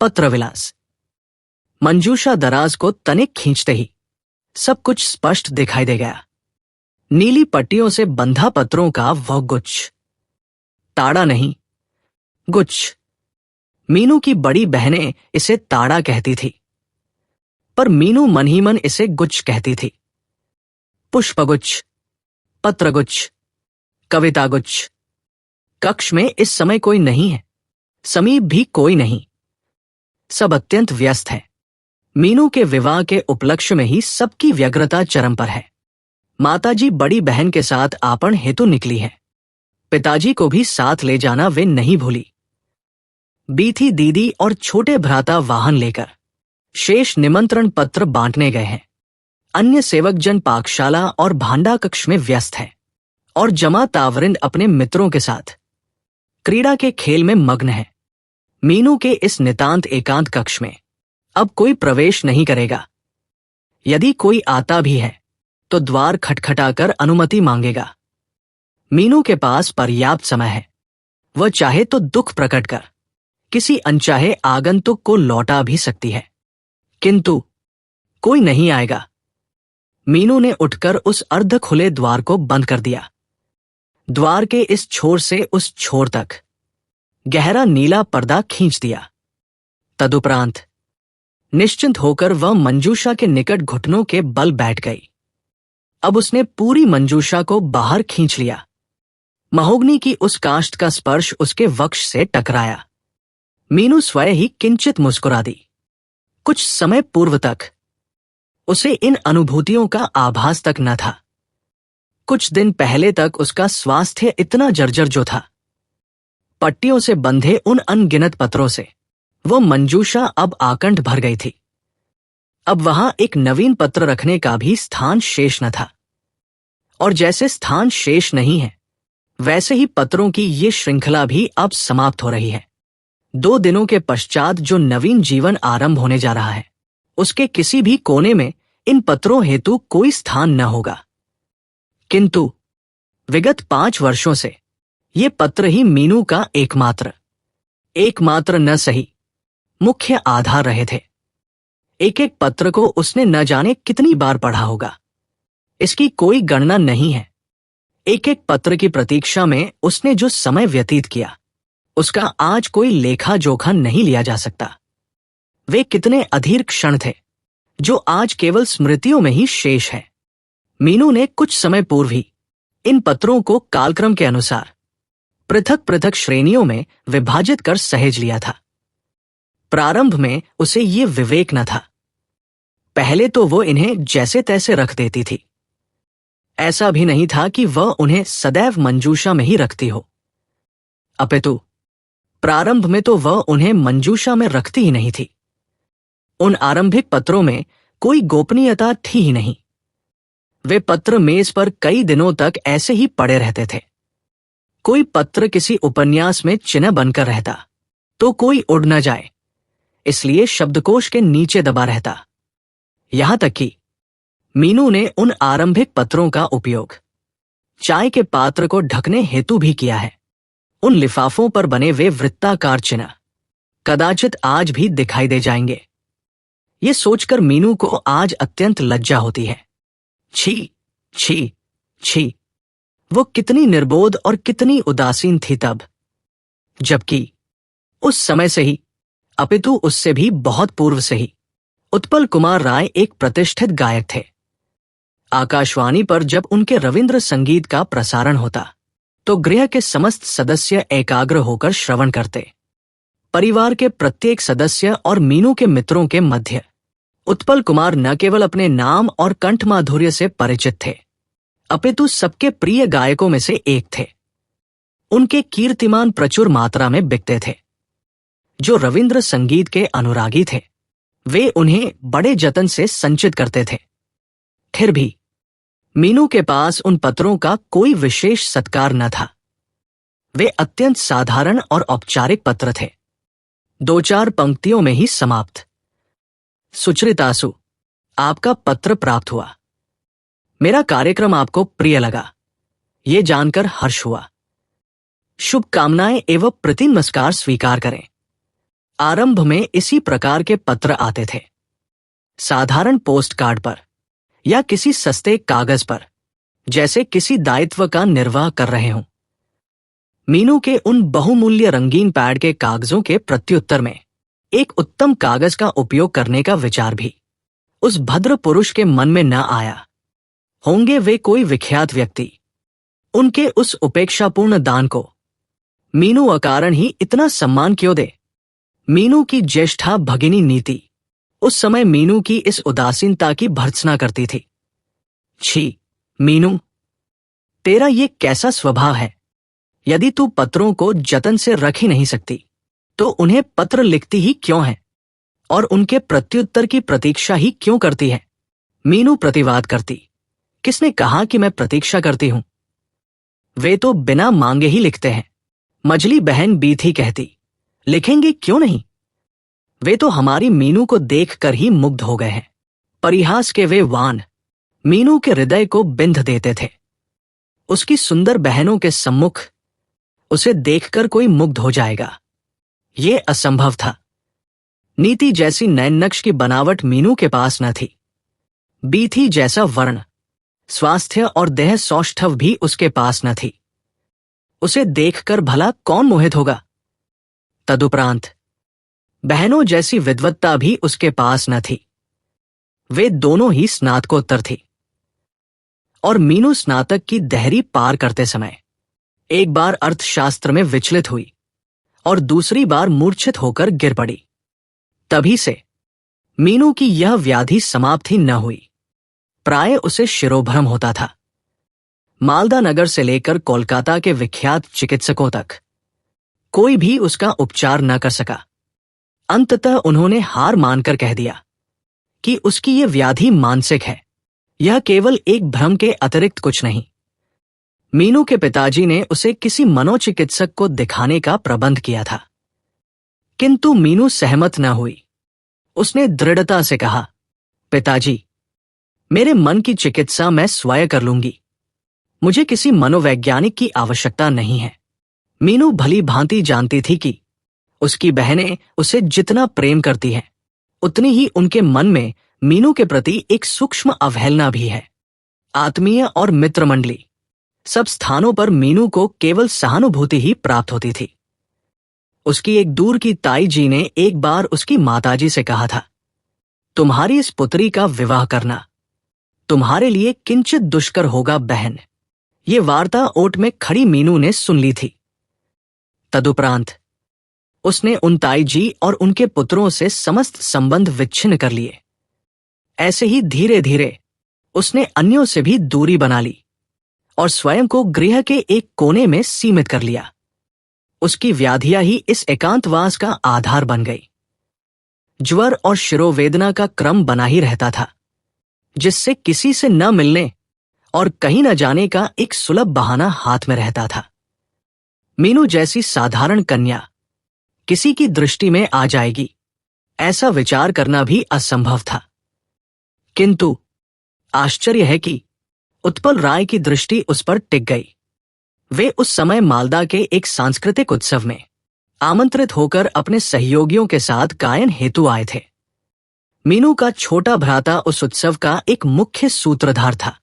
पत्र विलास। मंजूषा दराज को तनिक खींचते ही सब कुछ स्पष्ट दिखाई दे गया। नीली पट्टियों से बंधा पत्रों का वह गुच्छ, ताड़ा नहीं, गुच्छ। मीनू की बड़ी बहनें इसे ताड़ा कहती थी, पर मीनू मन ही मन इसे गुच्छ कहती थी। पुष्पगुच्छ, पत्रगुच्छ, कवितागुच्छ। कक्ष में इस समय कोई नहीं है, समीप भी कोई नहीं। सब अत्यंत व्यस्त है। मीनू के विवाह के उपलक्ष्य में ही सबकी व्यग्रता चरम पर है। माताजी बड़ी बहन के साथ आपन हेतु निकली है। पिताजी को भी साथ ले जाना वे नहीं भूली। बीथी दीदी और छोटे भ्राता वाहन लेकर शेष निमंत्रण पत्र बांटने गए हैं। अन्य सेवकजन पाकशाला और भांडा कक्ष में व्यस्त है और जमा तावरिंद अपने मित्रों के साथ क्रीड़ा के खेल में मग्न है। मीनू के इस नितांत एकांत कक्ष में अब कोई प्रवेश नहीं करेगा। यदि कोई आता भी है तो द्वार खटखटाकर अनुमति मांगेगा। मीनू के पास पर्याप्त समय है। वह चाहे तो दुख प्रकट कर किसी अनचाहे आगंतुक को लौटा भी सकती है, किंतु कोई नहीं आएगा। मीनू ने उठकर उस अर्ध खुले द्वार को बंद कर दिया। द्वार के इस छोर से उस छोर तक गहरा नीला पर्दा खींच दिया। तदुपरांत निश्चिंत होकर वह मंजूषा के निकट घुटनों के बल बैठ गई। अब उसने पूरी मंजूषा को बाहर खींच लिया। महोगनी की उस काष्ठ का स्पर्श उसके वक्ष से टकराया। मीनू स्वयं ही किंचित मुस्कुरा दी। कुछ समय पूर्व तक उसे इन अनुभूतियों का आभास तक न था। कुछ दिन पहले तक उसका स्वास्थ्य इतना जर्जर जो था। पट्टियों से बंधे उन अनगिनत पत्रों से वो मंजूषा अब आकंठ भर गई थी। अब वहां एक नवीन पत्र रखने का भी स्थान शेष न था। और जैसे स्थान शेष नहीं है, वैसे ही पत्रों की ये श्रृंखला भी अब समाप्त हो रही है। 2 दिनों के पश्चात जो नवीन जीवन आरंभ होने जा रहा है, उसके किसी भी कोने में इन पत्रों हेतु कोई स्थान न होगा। किंतु विगत 5 वर्षों से ये पत्र ही मीनू का एकमात्र न सही मुख्य आधार रहे थे। एक एक पत्र को उसने न जाने कितनी बार पढ़ा होगा, इसकी कोई गणना नहीं है। एक एक पत्र की प्रतीक्षा में उसने जो समय व्यतीत किया, उसका आज कोई लेखा जोखा नहीं लिया जा सकता। वे कितने अधीर क्षण थे जो आज केवल स्मृतियों में ही शेष है। मीनू ने कुछ समय पूर्व ही इन पत्रों को कालक्रम के अनुसार पृथक पृथक श्रेणियों में विभाजित कर सहेज लिया था। प्रारंभ में उसे ये विवेक न था। पहले तो वो इन्हें जैसे तैसे रख देती थी। ऐसा भी नहीं था कि वह उन्हें सदैव मंजूषा में ही रखती हो, अपितु प्रारंभ में तो वह उन्हें मंजूषा में रखती ही नहीं थी। उन आरंभिक पत्रों में कोई गोपनीयता थी ही नहीं। वे पत्र मेज पर कई दिनों तक ऐसे ही पड़े रहते थे। कोई पत्र किसी उपन्यास में चिन्ह बनकर रहता तो कोई उड़ न जाए, इसलिए शब्दकोश के नीचे दबा रहता। यहां तक कि मीनू ने उन आरंभिक पत्रों का उपयोग चाय के पात्र को ढकने हेतु भी किया है। उन लिफाफों पर बने वे वृत्ताकार चिन्ह कदाचित आज भी दिखाई दे जाएंगे। ये सोचकर मीनू को आज अत्यंत लज्जा होती है। छी छी छी, वो कितनी निर्बोध और कितनी उदासीन थी तब, जबकि उस समय से ही, अपितु उससे भी बहुत पूर्व से ही, उत्पल कुमार राय एक प्रतिष्ठित गायक थे। आकाशवाणी पर जब उनके रविंद्र संगीत का प्रसारण होता तो गृह के समस्त सदस्य एकाग्र होकर श्रवण करते। परिवार के प्रत्येक सदस्य और मीनू के मित्रों के मध्य उत्पल कुमार न केवल अपने नाम और कंठ माधुर्य से परिचित थे, अपितु सबके प्रिय गायकों में से एक थे। उनके कीर्तिमान प्रचुर मात्रा में बिकते थे। जो रविंद्र संगीत के अनुरागी थे, वे उन्हें बड़े जतन से संचित करते थे। फिर भी मीनू के पास उन पत्रों का कोई विशेष सत्कार न था। वे अत्यंत साधारण और औपचारिक पत्र थे, 2-4 पंक्तियों में ही समाप्त। सुचरितासु, आपका पत्र प्राप्त हुआ। मेरा कार्यक्रम आपको प्रिय लगा, ये जानकर हर्ष हुआ। शुभकामनाएं एवं प्रति नमस्कार स्वीकार करें। आरंभ में इसी प्रकार के पत्र आते थे, साधारण पोस्ट कार्ड पर या किसी सस्ते कागज पर, जैसे किसी दायित्व का निर्वाह कर रहे हों। मीनू के उन बहुमूल्य रंगीन पैड के कागजों के प्रत्युत्तर में एक उत्तम कागज का उपयोग करने का विचार भी उस भद्र पुरुष के मन में न आया। होंगे वे कोई विख्यात व्यक्ति। उनके उस उपेक्षापूर्ण दान को मीनू अकारण ही इतना सम्मान क्यों दे? मीनू की ज्येष्ठा भगिनी नीति उस समय मीनू की इस उदासीनता की भर्त्सना करती थी। छी मीनू, तेरा ये कैसा स्वभाव है? यदि तू पत्रों को जतन से रख ही नहीं सकती तो उन्हें पत्र लिखती ही क्यों है और उनके प्रत्युत्तर की प्रतीक्षा ही क्यों करती है? मीनू प्रतिवाद करती, किसने कहा कि मैं प्रतीक्षा करती हूं? वे तो बिना मांगे ही लिखते हैं। मझली बहन बीथी कहती, लिखेंगे क्यों नहीं? वे तो हमारी मीनू को देखकर ही मुग्ध हो गए हैं। परिहास के वे वान मीनू के हृदय को बिंध देते थे। उसकी सुंदर बहनों के सम्मुख उसे देखकर कोई मुग्ध हो जाएगा, ये असंभव था। नीति जैसी नैननक्श की बनावट मीनू के पास न थी। बीथी जैसा वर्ण, स्वास्थ्य और देह सौष्ठव भी उसके पास न थी। उसे देखकर भला कौन मोहित होगा? तदुपरांत बहनों जैसी विद्वत्ता भी उसके पास न थी। वे दोनों ही स्नातकोत्तर थी और मीनू स्नातक की दहरी पार करते समय एक बार अर्थशास्त्र में विचलित हुई और दूसरी बार मूर्छित होकर गिर पड़ी। तभी से मीनू की यह व्याधि समाप्त ही न हुई। प्राय उसे शिरोभ्रम होता था। मालदा नगर से लेकर कोलकाता के विख्यात चिकित्सकों तक कोई भी उसका उपचार न कर सका। अंततः उन्होंने हार मानकर कह दिया कि उसकी यह व्याधि मानसिक है, यह केवल एक भ्रम के अतिरिक्त कुछ नहीं। मीनू के पिताजी ने उसे किसी मनोचिकित्सक को दिखाने का प्रबंध किया था, किंतु मीनू सहमत न हुई। उसने दृढ़ता से कहा, पिताजी, मेरे मन की चिकित्सा मैं स्वयं कर लूंगी। मुझे किसी मनोवैज्ञानिक की आवश्यकता नहीं है। मीनू भली भांति जानती थी कि उसकी बहनें उसे जितना प्रेम करती हैं, उतनी ही उनके मन में मीनू के प्रति एक सूक्ष्म अवहेलना भी है। आत्मीय और मित्र मंडली सब स्थानों पर मीनू को केवल सहानुभूति ही प्राप्त होती थी। उसकी एक दूर की ताई जी ने एक बार उसकी माताजी से कहा था, तुम्हारी इस पुत्री का विवाह करना तुम्हारे लिए किंचित दुष्कर होगा बहन। ये वार्ता ओट में खड़ी मीनू ने सुन ली थी। तदुपरांत उसने उन ताई जी और उनके पुत्रों से समस्त संबंध विच्छिन्न कर लिए। ऐसे ही धीरे धीरे उसने अन्यों से भी दूरी बना ली और स्वयं को गृह के एक कोने में सीमित कर लिया। उसकी व्याधियां ही इस एकांतवास का आधार बन गई। ज्वर और शिरोवेदना का क्रम बना ही रहता था, जिससे किसी से न मिलने और कहीं न जाने का एक सुलभ बहाना हाथ में रहता था। मीनू जैसी साधारण कन्या किसी की दृष्टि में आ जाएगी, ऐसा विचार करना भी असंभव था। किंतु आश्चर्य है कि उत्पल राय की दृष्टि उस पर टिक गई। वे उस समय मालदा के एक सांस्कृतिक उत्सव में आमंत्रित होकर अपने सहयोगियों के साथ गायन हेतु आए थे। मीनू का छोटा भ्राता उस उत्सव का एक मुख्य सूत्रधार था।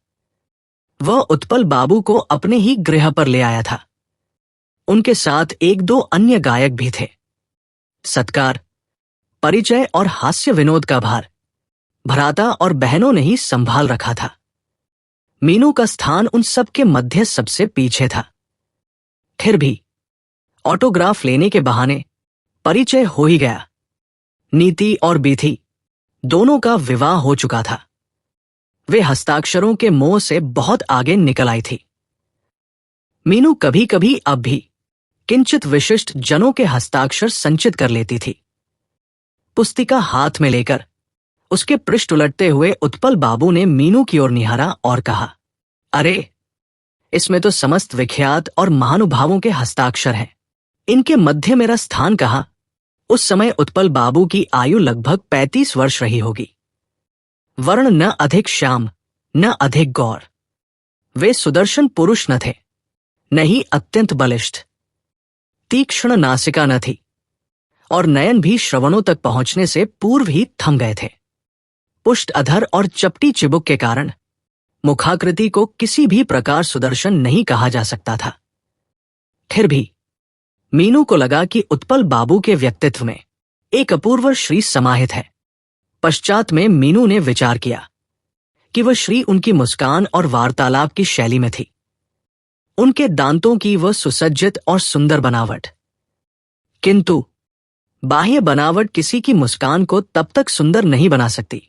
वह उत्पल बाबू को अपने ही गृह पर ले आया था। उनके साथ एक दो अन्य गायक भी थे। सत्कार, परिचय और हास्य विनोद का भार भ्राता और बहनों ने ही संभाल रखा था। मीनू का स्थान उन सब के मध्य सबसे पीछे था। फिर भी ऑटोग्राफ लेने के बहाने परिचय हो ही गया। नीति और बीथी दोनों का विवाह हो चुका था। वे हस्ताक्षरों के मोह से बहुत आगे निकल आई थी। मीनू कभी कभी अब भी किंचित विशिष्ट जनों के हस्ताक्षर संचित कर लेती थी। पुस्तिका हाथ में लेकर उसके पृष्ठ उलटते हुए उत्पल बाबू ने मीनू की ओर निहारा और कहा, अरे, इसमें तो समस्त विख्यात और महानुभावों के हस्ताक्षर हैं। इनके मध्य मेरा स्थान कहाँ? उस समय उत्पल बाबू की आयु लगभग 35 वर्ष रही होगी। वर्ण न अधिक श्याम, न अधिक गौर। वे सुदर्शन पुरुष न थे, न ही अत्यंत बलिष्ठ। तीक्ष्ण नासिका न थी और नयन भी श्रवणों तक पहुंचने से पूर्व ही थम गए थे। पुष्ट अधर और चपटी चिबुक के कारण मुखाकृति को किसी भी प्रकार सुदर्शन नहीं कहा जा सकता था। फिर भी मीनू को लगा कि उत्पल बाबू के व्यक्तित्व में एक अपूर्व श्री समाहित है। पश्चात में मीनू ने विचार किया कि वह श्री उनकी मुस्कान और वार्तालाप की शैली में थी, उनके दांतों की वह सुसज्जित और सुंदर बनावट। किंतु बाह्य बनावट किसी की मुस्कान को तब तक सुंदर नहीं बना सकती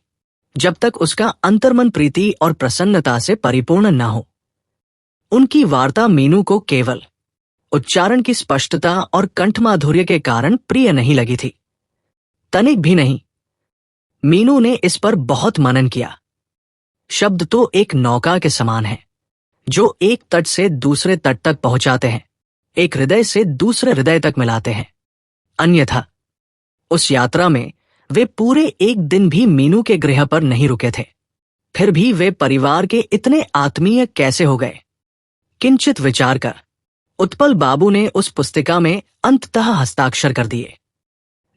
जब तक उसका अंतर्मन प्रीति और प्रसन्नता से परिपूर्ण न हो। उनकी वार्ता मीनू को केवल उच्चारण की स्पष्टता और कंठमाधुर्य के कारण प्रिय नहीं लगी थी, तनिक भी नहीं। मीनू ने इस पर बहुत मनन किया। शब्द तो एक नौका के समान है जो एक तट से दूसरे तट तक पहुंचाते हैं, एक हृदय से दूसरे हृदय तक मिलाते हैं। अन्यथा उस यात्रा में वे पूरे एक दिन भी मीनू के गृह पर नहीं रुके थे। फिर भी वे परिवार के इतने आत्मीय कैसे हो गए? किंचित विचार कर उत्पल बाबू ने उस पुस्तिका में अंततः हस्ताक्षर कर दिए।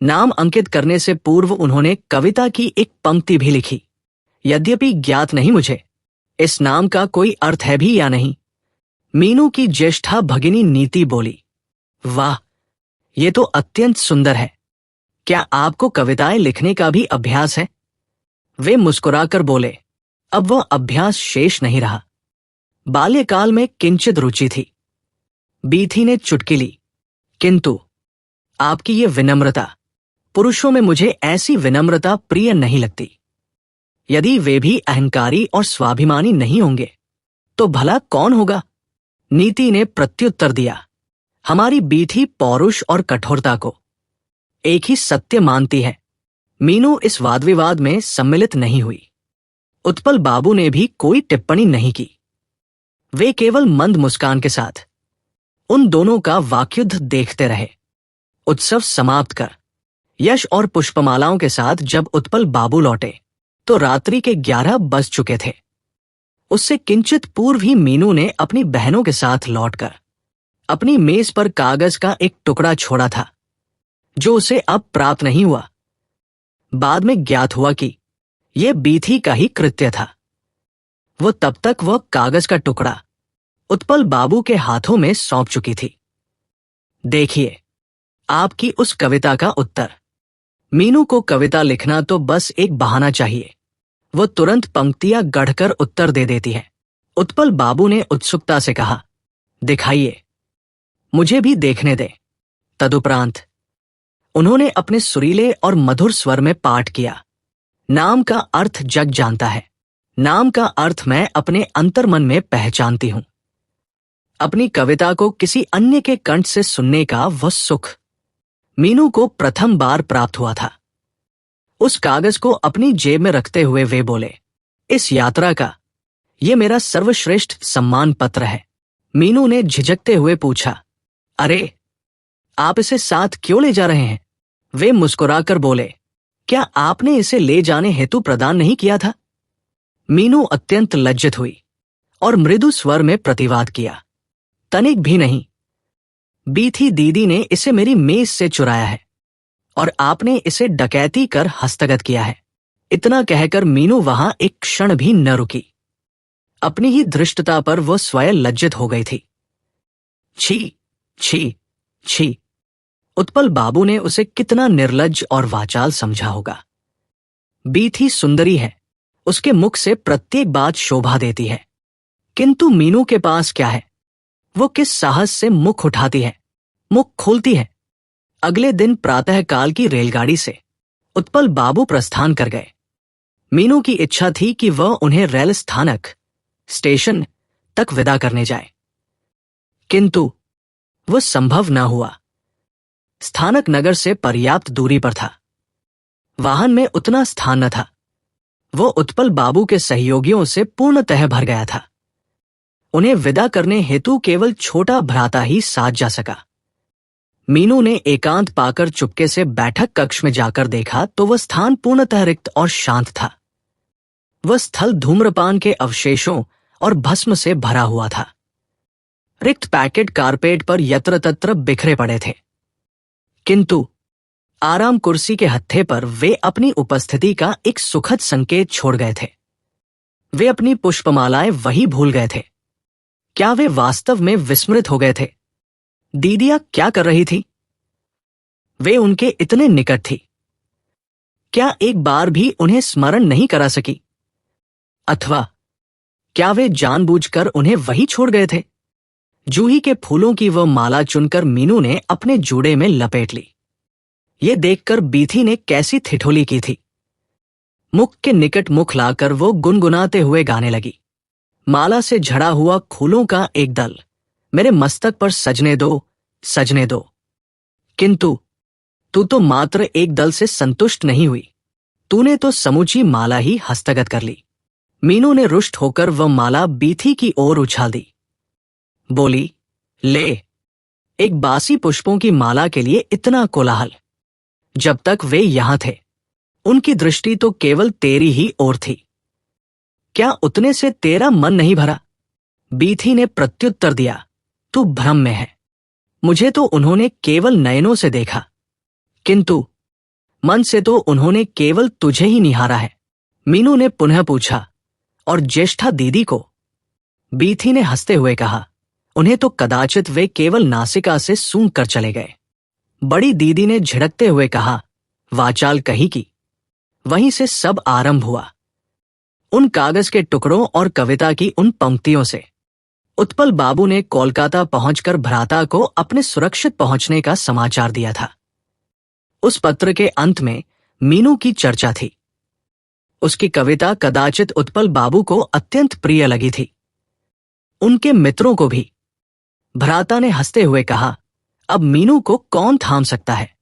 नाम अंकित करने से पूर्व उन्होंने कविता की एक पंक्ति भी लिखी। यद्यपि ज्ञात नहीं मुझे इस नाम का कोई अर्थ है भी या नहीं। मीनू की ज्येष्ठा भगिनी नीति बोली, वाह, ये तो अत्यंत सुंदर है। क्या आपको कविताएं लिखने का भी अभ्यास है? वे मुस्कुराकर बोले, अब वह अभ्यास शेष नहीं रहा। बाल्यकाल में किंचित रुचि थी। बीथी ने चुटकी ली, किंतु आपकी ये विनम्रता, पुरुषों में मुझे ऐसी विनम्रता प्रिय नहीं लगती। यदि वे भी अहंकारी और स्वाभिमानी नहीं होंगे तो भला कौन होगा? नीति ने प्रत्युत्तर दिया, हमारी बीथी पौरुष और कठोरता को एक ही सत्य मानती है। मीनू इस वाद विवाद में सम्मिलित नहीं हुई। उत्पल बाबू ने भी कोई टिप्पणी नहीं की। वे केवल मंद मुस्कान के साथ उन दोनों का वाक्युद्ध देखते रहे। उत्सव समाप्त कर यश और पुष्पमालाओं के साथ जब उत्पल बाबू लौटे तो रात्रि के 11 बज चुके थे। उससे किंचित पूर्व ही मीनू ने अपनी बहनों के साथ लौटकर अपनी मेज पर कागज का एक टुकड़ा छोड़ा था जो उसे अब प्राप्त नहीं हुआ। बाद में ज्ञात हुआ कि यह बीथी का ही कृत्य था। वो तब तक वह कागज का टुकड़ा उत्पल बाबू के हाथों में सौंप चुकी थी। देखिए आपकी उस कविता का उत्तर। मीनू को कविता लिखना तो बस एक बहाना चाहिए, वो तुरंत पंक्तियां गढ़कर उत्तर दे देती है। उत्पल बाबू ने उत्सुकता से कहा, दिखाइए, मुझे भी देखने दे। तदुपरांत उन्होंने अपने सुरीले और मधुर स्वर में पाठ किया। नाम का अर्थ जग जानता है, नाम का अर्थ मैं अपने अंतर्मन में पहचानती हूं। अपनी कविता को किसी अन्य के कंठ से सुनने का वह सुख मीनू को प्रथम बार प्राप्त हुआ था। उस कागज को अपनी जेब में रखते हुए वे बोले, इस यात्रा का ये मेरा सर्वश्रेष्ठ सम्मान पत्र है। मीनू ने झिझकते हुए पूछा, अरे आप इसे साथ क्यों ले जा रहे हैं? वे मुस्कुराकर बोले, क्या आपने इसे ले जाने हेतु प्रदान नहीं किया था? मीनू अत्यंत लज्जित हुई और मृदु स्वर में प्रतिवाद किया, तनिक भी नहीं। बीथी दीदी ने इसे मेरी मेज से चुराया है और आपने इसे डकैती कर हस्तगत किया है। इतना कहकर मीनू वहां एक क्षण भी न रुकी। अपनी ही धृष्टता पर वह स्वयं लज्जित हो गई थी। छी छी छी। उत्पल बाबू ने उसे कितना निर्लज्ज और वाचाल समझा होगा। बीथी सुंदरी है, उसके मुख से प्रत्येक बात शोभा देती है, किंतु मीनू के पास क्या है? वो किस साहस से मुख उठाती है, मुख खोलती है। अगले दिन प्रातःकाल की रेलगाड़ी से उत्पल बाबू प्रस्थान कर गए। मीनू की इच्छा थी कि वह उन्हें रेल स्थानक स्टेशन तक विदा करने जाए, किंतु वह संभव न हुआ। स्थानक नगर से पर्याप्त दूरी पर था, वाहन में उतना स्थान न था। वो उत्पल बाबू के सहयोगियों से पूर्णतः भर गया था। उन्हें विदा करने हेतु केवल छोटा भ्राता ही साथ जा सका। मीनू ने एकांत पाकर चुपके से बैठक कक्ष में जाकर देखा तो वह स्थान पूर्णतः रिक्त और शांत था। वह स्थल धूम्रपान के अवशेषों और भस्म से भरा हुआ था। रिक्त पैकेट कारपेट पर यत्र तत्र बिखरे पड़े थे, किंतु आराम कुर्सी के हत्थे पर वे अपनी उपस्थिति का एक सुखद संकेत छोड़ गए थे। वे अपनी पुष्पमालाएं वही भूल गए थे। क्या वे वास्तव में विस्मृत हो गए थे? दीदिया क्या कर रही थी? वे उनके इतने निकट थी। क्या एक बार भी उन्हें स्मरण नहीं करा सकी? अथवा क्या वे जानबूझकर उन्हें वही छोड़ गए थे? जूही के फूलों की वह माला चुनकर मीनू ने अपने जूड़े में लपेट ली। ये देखकर बीथी ने कैसी ठिठोली की थी। मुख के निकट मुख लाकर वो गुनगुनाते हुए गाने लगी। माला से झड़ा हुआ फूलों का एक दल मेरे मस्तक पर सजने दो, सजने दो। किंतु तू तो मात्र एक दल से संतुष्ट नहीं हुई, तूने तो समूची माला ही हस्तगत कर ली। मीनू ने रुष्ट होकर वह माला बीथी की ओर उछाल दी। बोली, ले, एक बासी पुष्पों की माला के लिए इतना कोलाहल। जब तक वे यहां थे उनकी दृष्टि तो केवल तेरी ही ओर थी। क्या उतने से तेरा मन नहीं भरा? बीथी ने प्रत्युत्तर दिया, तू भ्रम में है। मुझे तो उन्होंने केवल नयनों से देखा, किंतु मन से तो उन्होंने केवल तुझे ही निहारा है। मीनू ने पुनः पूछा, और ज्येष्ठा दीदी को? बीथी ने हंसते हुए कहा, उन्हें तो कदाचित वे केवल नासिका से सूंघ कर चले गए। बड़ी दीदी ने झिड़कते हुए कहा, वाचाल कही की। वहीं से सब आरंभ हुआ। उन कागज के टुकड़ों और कविता की उन पंक्तियों से। उत्पल बाबू ने कोलकाता पहुंचकर भ्राता को अपने सुरक्षित पहुंचने का समाचार दिया था। उस पत्र के अंत में मीनू की चर्चा थी। उसकी कविता कदाचित उत्पल बाबू को अत्यंत प्रिय लगी थी, उनके मित्रों को भी। भ्राता ने हंसते हुए कहा, अब मीनू को कौन थाम सकता है?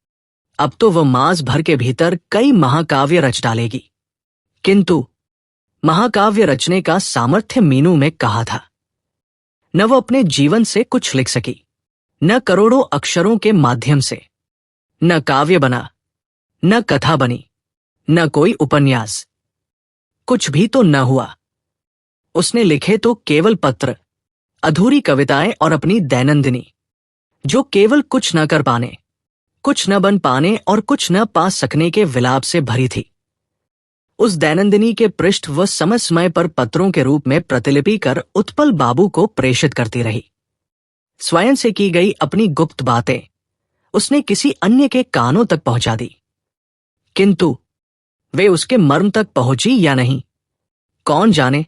अब तो वह मास भर के भीतर कई महाकाव्य रच डालेगी। किंतु महाकाव्य रचने का सामर्थ्य मीनू में कहा था। न वह अपने जीवन से कुछ लिख सकी, न करोड़ों अक्षरों के माध्यम से। न काव्य बना, न कथा बनी, न कोई उपन्यास। कुछ भी तो न हुआ। उसने लिखे तो केवल पत्र, अधूरी कविताएं और अपनी दैनंदिनी, जो केवल कुछ न कर पाने, कुछ न बन पाने और कुछ न पा सकने के विलाप से भरी थी। उस दैनंदिनी के पृष्ठ वह समय समय पर पत्रों के रूप में प्रतिलिपि कर उत्पल बाबू को प्रेषित करती रही। स्वयं से की गई अपनी गुप्त बातें उसने किसी अन्य के कानों तक पहुंचा दी, किंतु वे उसके मर्म तक पहुंची या नहीं, कौन जाने।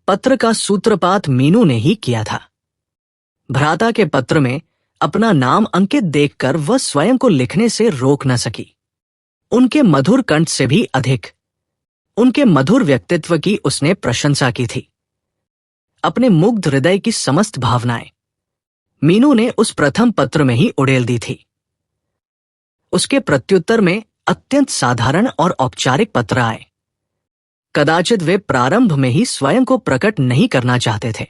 पत्र का सूत्रपात मीनू ने ही किया था। भ्राता के पत्र में अपना नाम अंकित देखकर वह स्वयं को लिखने से रोक न सकी। उनके मधुर कंठ से भी अधिक उनके मधुर व्यक्तित्व की उसने प्रशंसा की थी। अपने मुग्ध हृदय की समस्त भावनाएं मीनू ने उस प्रथम पत्र में ही उड़ेल दी थी। उसके प्रत्युत्तर में अत्यंत साधारण और औपचारिक पत्र आए। कदाचित वे प्रारंभ में ही स्वयं को प्रकट नहीं करना चाहते थे,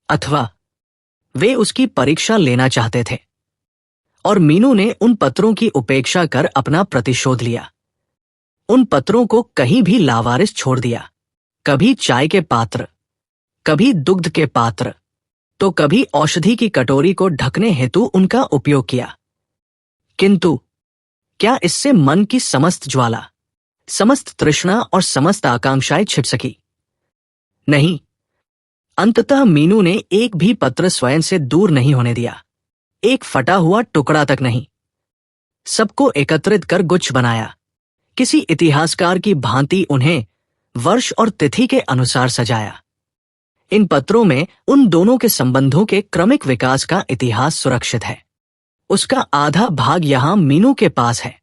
अथवा वे उसकी परीक्षा लेना चाहते थे, और मीनू ने उन पत्रों की उपेक्षा कर अपना प्रतिशोध लिया। उन पत्रों को कहीं भी लावारिस छोड़ दिया। कभी चाय के पात्र, कभी दुग्ध के पात्र, तो कभी औषधि की कटोरी को ढकने हेतु उनका उपयोग किया। किंतु क्या इससे मन की समस्त ज्वाला, समस्त तृष्णा और समस्त आकांक्षाएं छिप सकी? नहीं। अंततः मीनू ने एक भी पत्र स्वयं से दूर नहीं होने दिया, एक फटा हुआ टुकड़ा तक नहीं। सबको एकत्रित कर गुच्छ बनाया, किसी इतिहासकार की भांति उन्हें वर्ष और तिथि के अनुसार सजाया। इन पत्रों में उन दोनों के संबंधों के क्रमिक विकास का इतिहास सुरक्षित है। उसका आधा भाग यहां मीनू के पास है,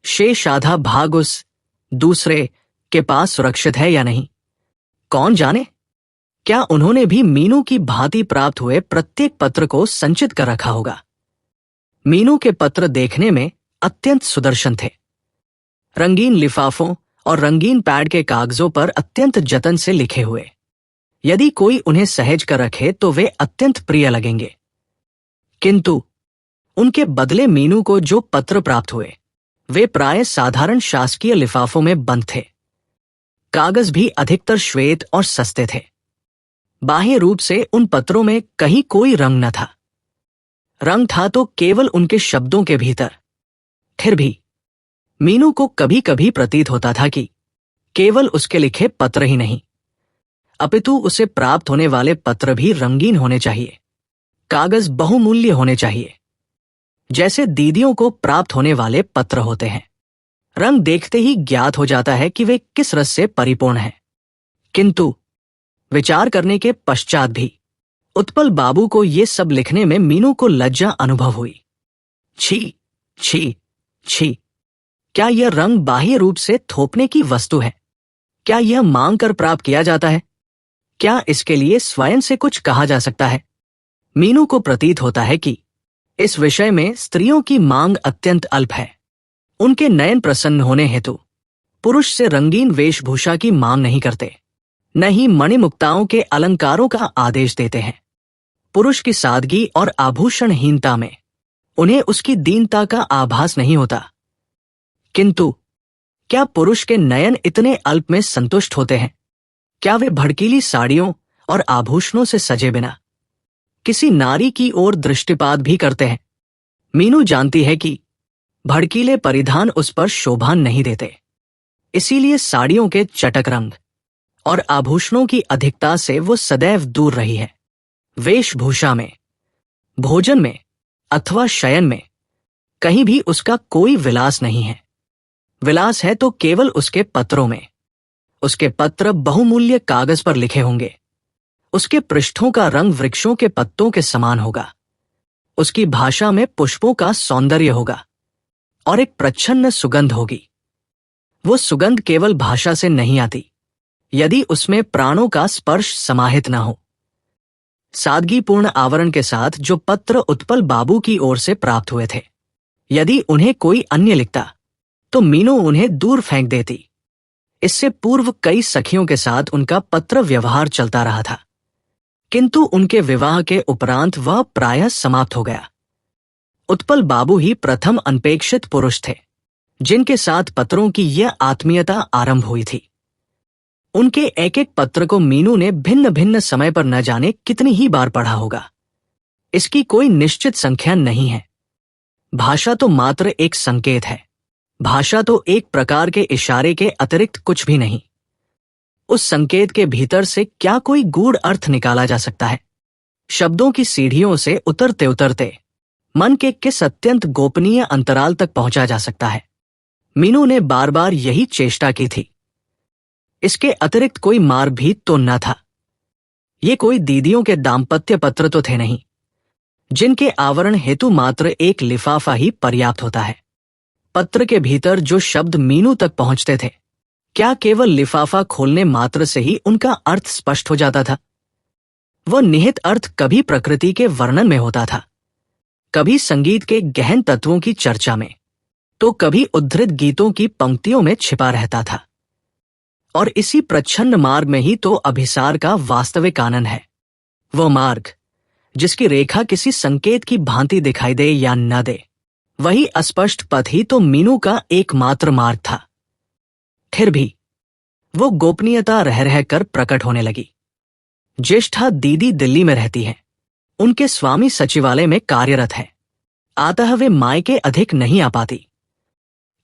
शेष आधा भाग उस दूसरे के पास सुरक्षित है या नहीं, कौन जाने। क्या उन्होंने भी मीनू की भांति प्राप्त हुए प्रत्येक पत्र को संचित कर रखा होगा? मीनू के पत्र देखने में अत्यंत सुदर्शन थे। रंगीन लिफाफों और रंगीन पैड के कागजों पर अत्यंत जतन से लिखे हुए। यदि कोई उन्हें सहेज कर रखे तो वे अत्यंत प्रिय लगेंगे। किंतु उनके बदले मीनू को जो पत्र प्राप्त हुए वे प्राय साधारण शासकीय लिफाफों में बंद थे। कागज भी अधिकतर श्वेत और सस्ते थे। बाह्य रूप से उन पत्रों में कहीं कोई रंग न था। रंग था तो केवल उनके शब्दों के भीतर। फिर भी मीनू को कभी कभी प्रतीत होता था कि केवल उसके लिखे पत्र ही नहीं, अपितु उसे प्राप्त होने वाले पत्र भी रंगीन होने चाहिए, कागज बहुमूल्य होने चाहिए, जैसे दीदियों को प्राप्त होने वाले पत्र होते हैं। रंग देखते ही ज्ञात हो जाता है कि वे किस रस से परिपूर्ण हैं। किंतु विचार करने के पश्चात भी उत्पल बाबू को ये सब लिखने में मीनू को लज्जा अनुभव हुई। छी छी छी, क्या यह रंग बाह्य रूप से थोपने की वस्तु है? क्या यह मांग कर प्राप्त किया जाता है? क्या इसके लिए स्वयं से कुछ कहा जा सकता है? मीनू को प्रतीत होता है कि इस विषय में स्त्रियों की मांग अत्यंत अल्प है। उनके नयन प्रसन्न होने हेतु पुरुष से रंगीन वेशभूषा की मांग नहीं करते, न ही मणिमुक्ताओं के अलंकारों का आदेश देते हैं। पुरुष की सादगी और आभूषणहीनता में उन्हें उसकी दीनता का आभास नहीं होता। किंतु क्या पुरुष के नयन इतने अल्प में संतुष्ट होते हैं? क्या वे भड़कीली साड़ियों और आभूषणों से सजे बिना किसी नारी की ओर दृष्टिपात भी करते हैं? मीनू जानती है कि भड़कीले परिधान उस पर शोभा नहीं देते, इसीलिए साड़ियों के चटक रंग और आभूषणों की अधिकता से वो सदैव दूर रही है। वेशभूषा में, भोजन में अथवा शयन में कहीं भी उसका कोई विलास नहीं है। विलास है तो केवल उसके पत्रों में। उसके पत्र बहुमूल्य कागज पर लिखे होंगे। उसके पृष्ठों का रंग वृक्षों के पत्तों के समान होगा। उसकी भाषा में पुष्पों का सौंदर्य होगा और एक प्रच्छन्न सुगंध होगी। वो सुगंध केवल भाषा से नहीं आती, यदि उसमें प्राणों का स्पर्श समाहित न हो। सादगीपूर्ण आवरण के साथ जो पत्र उत्पल बाबू की ओर से प्राप्त हुए थे, यदि उन्हें कोई अन्य लिखता तो मीनू उन्हें दूर फेंक देती। इससे पूर्व कई सखियों के साथ उनका पत्र व्यवहार चलता रहा था, किंतु उनके विवाह के उपरांत वह प्रायः समाप्त हो गया। उत्पल बाबू ही प्रथम अनपेक्षित पुरुष थे जिनके साथ पत्रों की यह आत्मीयता आरंभ हुई थी। उनके एक एक पत्र को मीनू ने भिन्न भिन्न समय पर न जाने कितनी ही बार पढ़ा होगा। इसकी कोई निश्चित संख्या नहीं है। भाषा तो मात्र एक संकेत है। भाषा तो एक प्रकार के इशारे के अतिरिक्त कुछ भी नहीं। उस संकेत के भीतर से क्या कोई गूढ़ अर्थ निकाला जा सकता है? शब्दों की सीढ़ियों से उतरते उतरते मन के किस अत्यंत गोपनीय अंतराल तक पहुंचा जा सकता है? मीनू ने बार बार यही चेष्टा की थी। इसके अतिरिक्त कोई मार्ग भी तो न था। ये कोई दीदियों के दाम्पत्य पत्र तो थे नहीं, जिनके आवरण हेतु मात्र एक लिफाफा ही पर्याप्त होता है। पत्र के भीतर जो शब्द मीनू तक पहुंचते थे, क्या केवल लिफाफा खोलने मात्र से ही उनका अर्थ स्पष्ट हो जाता था? वह निहित अर्थ कभी प्रकृति के वर्णन में होता था, कभी संगीत के गहन तत्वों की चर्चा में, तो कभी उद्धृत गीतों की पंक्तियों में छिपा रहता था। और इसी प्रच्छन्न मार्ग में ही तो अभिसार का वास्तविक आनंद है। वह मार्ग जिसकी रेखा किसी संकेत की भांति दिखाई दे या न दे, वही अस्पष्ट पथ ही तो मीनू का एकमात्र मार्ग था। फिर भी वो गोपनीयता रह रह कर प्रकट होने लगी। ज्येष्ठा दीदी दिल्ली में रहती है। उनके स्वामी सचिवालय में कार्यरत है, अतः वे मायके अधिक नहीं आ पाती।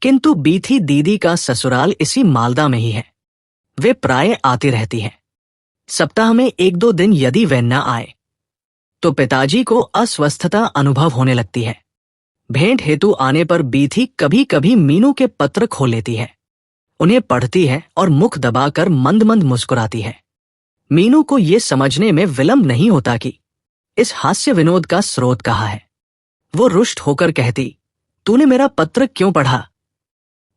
किंतु बीथी दीदी का ससुराल इसी मालदा में ही है। वे प्राय आती रहती हैं। सप्ताह में एक दो दिन यदि वे न आए तो पिताजी को अस्वस्थता अनुभव होने लगती है। भेंट हेतु आने पर बीथी कभी कभी मीनू के पत्र खोल लेती है, उन्हें पढ़ती है और मुख दबाकर मंद मंद मुस्कुराती है। मीनू को यह समझने में विलंब नहीं होता कि इस हास्य विनोद का स्रोत कहाँ है। वो रुष्ट होकर कहती, तूने मेरा पत्र क्यों पढ़ा?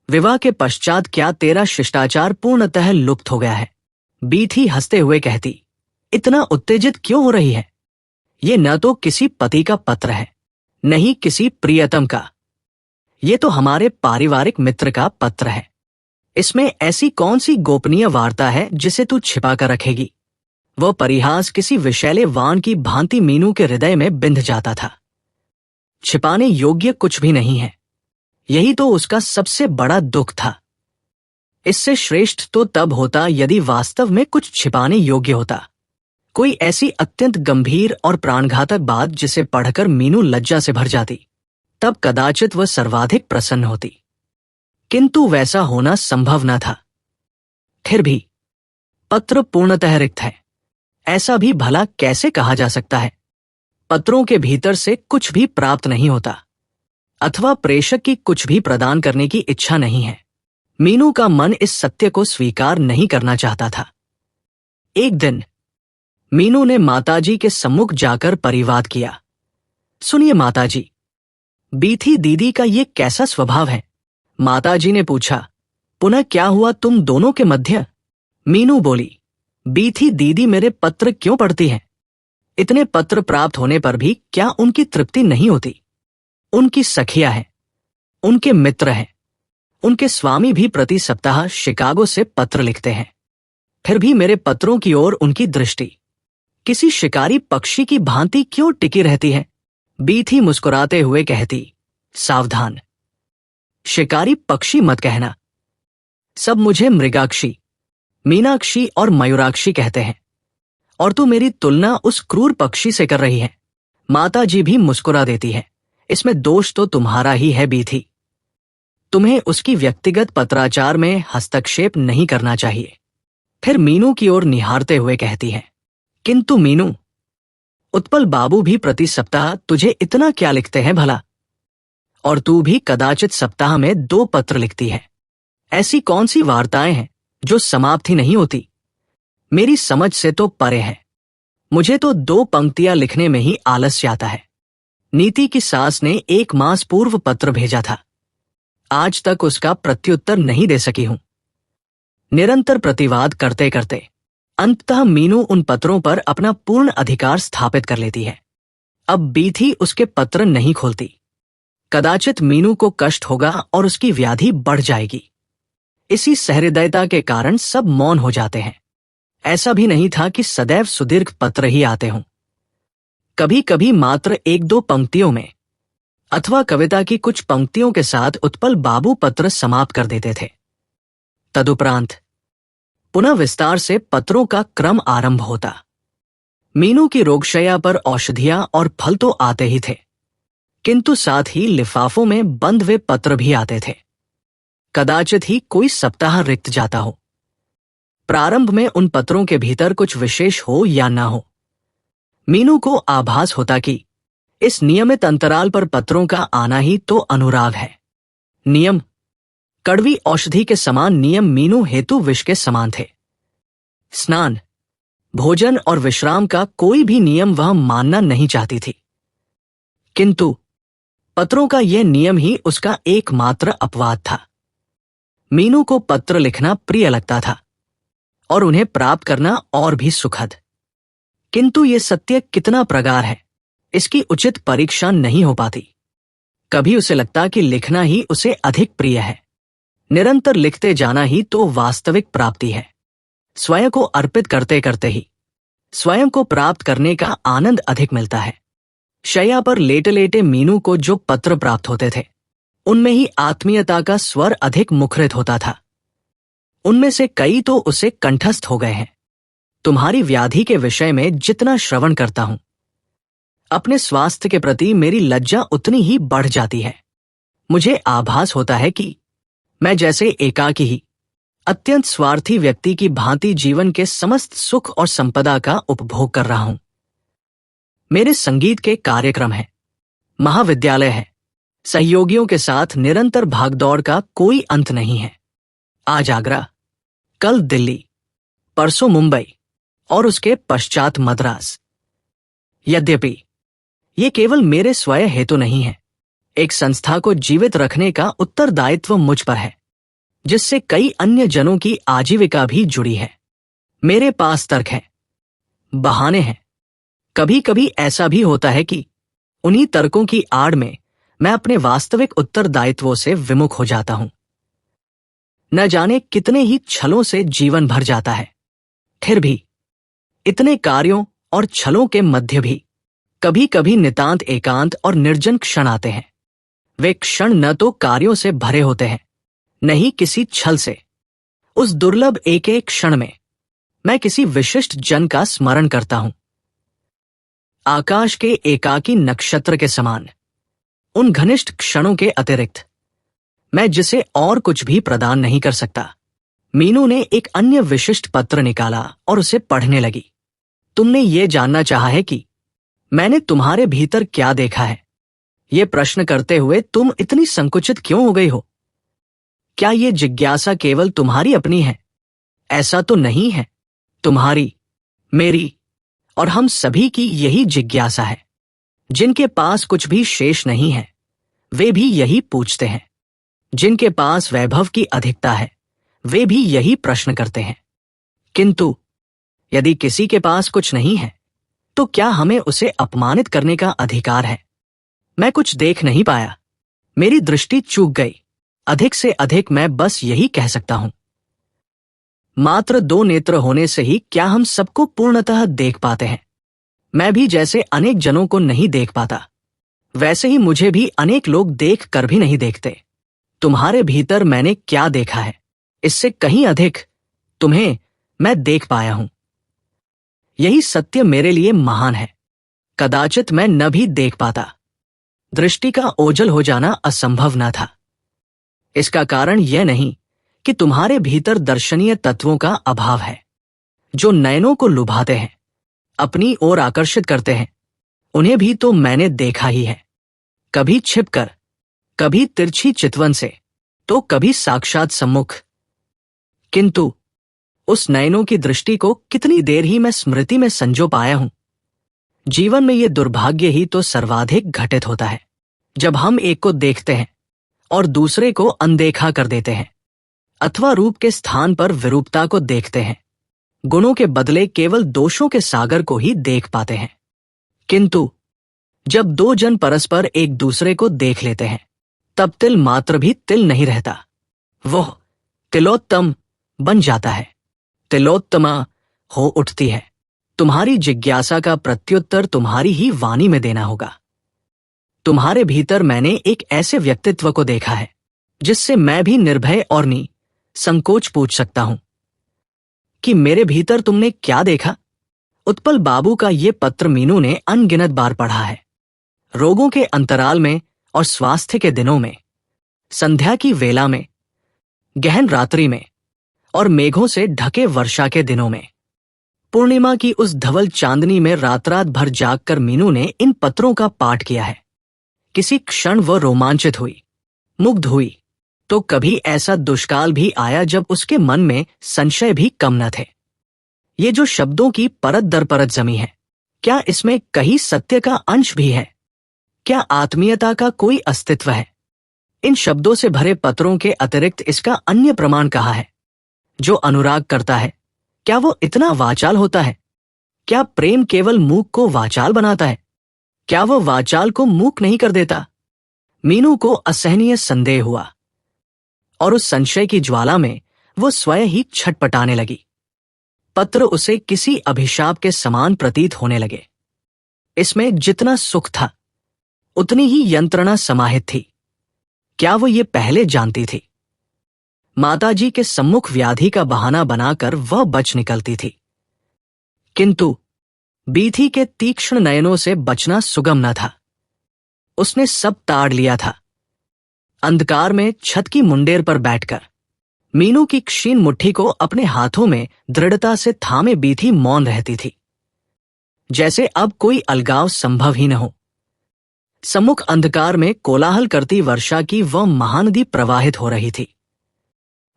विवाह के पश्चात क्या तेरा शिष्टाचार पूर्णतः लुप्त हो गया है? बीथी हंसते हुए कहती, इतना उत्तेजित क्यों हो रही है? ये न तो किसी पति का पत्र है, न ही किसी प्रियतम का। ये तो हमारे पारिवारिक मित्र का पत्र है। इसमें ऐसी कौन सी गोपनीय वार्ता है जिसे तू छिपा कर रखेगी? वह परिहास किसी विषैले वाण की भांति मीनू के हृदय में बिंध जाता था। छिपाने योग्य कुछ भी नहीं है, यही तो उसका सबसे बड़ा दुख था। इससे श्रेष्ठ तो तब होता यदि वास्तव में कुछ छिपाने योग्य होता, कोई ऐसी अत्यंत गंभीर और प्राणघातक बात जिसे पढ़कर मीनू लज्जा से भर जाती। तब कदाचित वह सर्वाधिक प्रसन्न होती। किंतु वैसा होना संभव न था। फिर भी पत्र पूर्णतः रिक्त है, ऐसा भी भला कैसे कहा जा सकता है? पत्रों के भीतर से कुछ भी प्राप्त नहीं होता, अथवा प्रेषक की कुछ भी प्रदान करने की इच्छा नहीं है। मीनू का मन इस सत्य को स्वीकार नहीं करना चाहता था। एक दिन मीनू ने माताजी के सम्मुख जाकर परिवाद किया। सुनिए माताजी, बीथी दीदी का ये कैसा स्वभाव है? माताजी ने पूछा। पुनः क्या हुआ तुम दोनों के मध्य? मीनू बोली, बीथी दीदी मेरे पत्र क्यों पढ़ती है? इतने पत्र प्राप्त होने पर भी क्या उनकी तृप्ति नहीं होती? उनकी सखिया है, उनके मित्र हैं, उनके स्वामी भी प्रति सप्ताह शिकागो से पत्र लिखते हैं। फिर भी मेरे पत्रों की ओर उनकी दृष्टि किसी शिकारी पक्षी की भांति क्यों टिकी रहती है? बीथी मुस्कुराते हुए कहती, सावधान, शिकारी पक्षी मत कहना। सब मुझे मृगाक्षी, मीनाक्षी और मयूराक्षी कहते हैं, और तू मेरी तुलना उस क्रूर पक्षी से कर रही है। माताजी भी मुस्कुरा देती है। इसमें दोष तो तुम्हारा ही है बीथी। तुम्हें उसकी व्यक्तिगत पत्राचार में हस्तक्षेप नहीं करना चाहिए। फिर मीनू की ओर निहारते हुए कहती है, किंतु मीनू, उत्पल बाबू भी प्रति सप्ताह तुझे इतना क्या लिखते हैं भला? और तू भी कदाचित सप्ताह में 2 पत्र लिखती है। ऐसी कौन सी वार्ताएं हैं जो समाप्त ही नहीं होती? मेरी समझ से तो परे है। मुझे तो 2 पंक्तियां लिखने में ही आलस्य आता है। नीति की सास ने 1 मास पूर्व पत्र भेजा था, आज तक उसका प्रत्युत्तर नहीं दे सकी हूं। निरंतर प्रतिवाद करते करते अंततः मीनू उन पत्रों पर अपना पूर्ण अधिकार स्थापित कर लेती है। अब बीथी उसके पत्र नहीं खोलती। कदाचित मीनू को कष्ट होगा और उसकी व्याधि बढ़ जाएगी। इसी सहृदयता के कारण सब मौन हो जाते हैं। ऐसा भी नहीं था कि सदैव सुदीर्घ पत्र ही आते हों। कभी कभी मात्र 1-2 पंक्तियों में अथवा कविता की कुछ पंक्तियों के साथ उत्पल बाबू पत्र समाप्त कर देते थे। तदुपरांत पुनः विस्तार से पत्रों का क्रम आरंभ होता। मीनू की रोगशैया पर औषधियां और फल तो आते ही थे, किंतु साथ ही लिफाफों में बंद हुए पत्र भी आते थे। कदाचित ही कोई सप्ताह रिक्त जाता हो। प्रारंभ में उन पत्रों के भीतर कुछ विशेष हो या ना हो, मीनू को आभास होता कि इस नियमित अंतराल पर पत्रों का आना ही तो अनुराग है। नियम, कड़वी औषधि के समान नियम मीनू हेतु विष के समान थे। स्नान, भोजन और विश्राम का कोई भी नियम वह मानना नहीं चाहती थी, किंतु पत्रों का यह नियम ही उसका एकमात्र अपवाद था। मीनू को पत्र लिखना प्रिय लगता था और उन्हें प्राप्त करना और भी सुखद। किंतु यह सत्य कितना प्रगाढ़ है, इसकी उचित परीक्षा नहीं हो पाती। कभी उसे लगता कि लिखना ही उसे अधिक प्रिय है। निरंतर लिखते जाना ही तो वास्तविक प्राप्ति है। स्वयं को अर्पित करते करते ही स्वयं को प्राप्त करने का आनंद अधिक मिलता है। शैया पर लेटे लेटे मीनू को जो पत्र प्राप्त होते थे, उनमें ही आत्मीयता का स्वर अधिक मुखरित होता था। उनमें से कई तो उसे कंठस्थ हो गए हैं। तुम्हारी व्याधि के विषय में जितना श्रवण करता हूं, अपने स्वास्थ्य के प्रति मेरी लज्जा उतनी ही बढ़ जाती है। मुझे आभास होता है कि मैं जैसे एकाकी ही अत्यंत स्वार्थी व्यक्ति की भांति जीवन के समस्त सुख और संपदा का उपभोग कर रहा हूं। मेरे संगीत के कार्यक्रम हैं, महाविद्यालय है, सहयोगियों के साथ निरंतर भागदौड़ का कोई अंत नहीं है। आज आगरा, कल दिल्ली, परसों मुंबई और उसके पश्चात मद्रास। यद्यपि ये केवल मेरे स्वयं हेतु नहीं है, एक संस्था को जीवित रखने का उत्तरदायित्व मुझ पर है, जिससे कई अन्य जनों की आजीविका भी जुड़ी है। मेरे पास तर्क है, बहाने हैं। कभी कभी ऐसा भी होता है कि उन्हीं तर्कों की आड़ में मैं अपने वास्तविक उत्तरदायित्वों से विमुख हो जाता हूं। न जाने कितने ही छलों से जीवन भर जाता है। फिर भी इतने कार्यों और छलों के मध्य भी कभी कभी नितांत एकांत और निर्जन क्षण आते हैं। वे क्षण न तो कार्यों से भरे होते हैं, न ही किसी छल से। उस दुर्लभ एक एक क्षण में मैं किसी विशिष्ट जन का स्मरण करता हूं। आकाश के एकाकी नक्षत्र के समान उन घनिष्ठ क्षणों के अतिरिक्त मैं जिसे और कुछ भी प्रदान नहीं कर सकता। मीनू ने एक अन्य विशिष्ट पत्र निकाला और उसे पढ़ने लगी। तुमने ये जानना चाहा है कि मैंने तुम्हारे भीतर क्या देखा है। ये प्रश्न करते हुए तुम इतनी संकुचित क्यों हो गई हो? क्या ये जिज्ञासा केवल तुम्हारी अपनी है? ऐसा तो नहीं है। तुम्हारी, मेरी और हम सभी की यही जिज्ञासा है। जिनके पास कुछ भी शेष नहीं है वे भी यही पूछते हैं। जिनके पास वैभव की अधिकता है वे भी यही प्रश्न करते हैं। किंतु यदि किसी के पास कुछ नहीं है तो क्या हमें उसे अपमानित करने का अधिकार है? मैं कुछ देख नहीं पाया, मेरी दृष्टि चूक गई। अधिक से अधिक मैं बस यही कह सकता हूं। मात्र 2 नेत्र होने से ही क्या हम सबको पूर्णतः देख पाते हैं? मैं भी जैसे अनेक जनों को नहीं देख पाता, वैसे ही मुझे भी अनेक लोग देख कर भी नहीं देखते। तुम्हारे भीतर मैंने क्या देखा है, इससे कहीं अधिक तुम्हें मैं देख पाया हूं। यही सत्य मेरे लिए महान है। कदाचित मैं न भी देख पाता। दृष्टि का ओझल हो जाना असंभव न था। इसका कारण यह नहीं कि तुम्हारे भीतर दर्शनीय तत्वों का अभाव है, जो नयनों को लुभाते हैं, अपनी ओर आकर्षित करते हैं। उन्हें भी तो मैंने देखा ही है, कभी छिपकर, कभी तिरछी चितवन से, तो कभी साक्षात सम्मुख। किंतु उस नयनों की दृष्टि को कितनी देर ही मैं स्मृति में संजो पाया हूं। जीवन में यह दुर्भाग्य ही तो सर्वाधिक घटित होता है, जब हम एक को देखते हैं और दूसरे को अनदेखा कर देते हैं, अथवा रूप के स्थान पर विरूपता को देखते हैं, गुणों के बदले केवल दोषों के सागर को ही देख पाते हैं। किंतु जब 2 जन परस्पर एक दूसरे को देख लेते हैं, तब तिल मात्र भी तिल नहीं रहता, वह तिलोत्तम बन जाता है, तिलोत्तमा हो उठती है। तुम्हारी जिज्ञासा का प्रत्युत्तर तुम्हारी ही वाणी में देना होगा। तुम्हारे भीतर मैंने एक ऐसे व्यक्तित्व को देखा है जिससे मैं भी निर्भय और संकोच पूछ सकता हूं कि मेरे भीतर तुमने क्या देखा। उत्पल बाबू का ये पत्र मीनू ने अनगिनत बार पढ़ा है। रोगों के अंतराल में और स्वास्थ्य के दिनों में, संध्या की वेला में, गहन रात्रि में और मेघों से ढके वर्षा के दिनों में, पूर्णिमा की उस धवल चांदनी में रात रात भर जागकर मीनू ने इन पत्रों का पाठ किया है। किसी क्षण वह रोमांचित हुई, मुग्ध हुई, तो कभी ऐसा दुष्काल भी आया जब उसके मन में संशय भी कम न थे। ये जो शब्दों की परत दर परत जमी है, क्या इसमें कहीं सत्य का अंश भी है? क्या आत्मीयता का कोई अस्तित्व है? इन शब्दों से भरे पत्रों के अतिरिक्त इसका अन्य प्रमाण कहाँ है? जो अनुराग करता है, क्या वो इतना वाचाल होता है? क्या प्रेम केवल मूक को वाचाल बनाता है? क्या वह वाचाल को मूक नहीं कर देता? मीनू को असहनीय संदेह हुआ और उस संशय की ज्वाला में वो स्वयं ही छटपटाने लगी। पत्र उसे किसी अभिशाप के समान प्रतीत होने लगे। इसमें जितना सुख था उतनी ही यंत्रणा समाहित थी। क्या वो ये पहले जानती थी? माताजी के सम्मुख व्याधि का बहाना बनाकर वह बच निकलती थी, किंतु बीथी के तीक्ष्ण नयनों से बचना सुगम न था। उसने सब ताड़ लिया था। अंधकार में छत की मुंडेर पर बैठकर मीनू की क्षीण मुट्ठी को अपने हाथों में दृढ़ता से थामे बीथी मौन रहती थी, जैसे अब कोई अलगाव संभव ही न हो। सम्मुख अंधकार में कोलाहल करती वर्षा की वह महानदी प्रवाहित हो रही थी।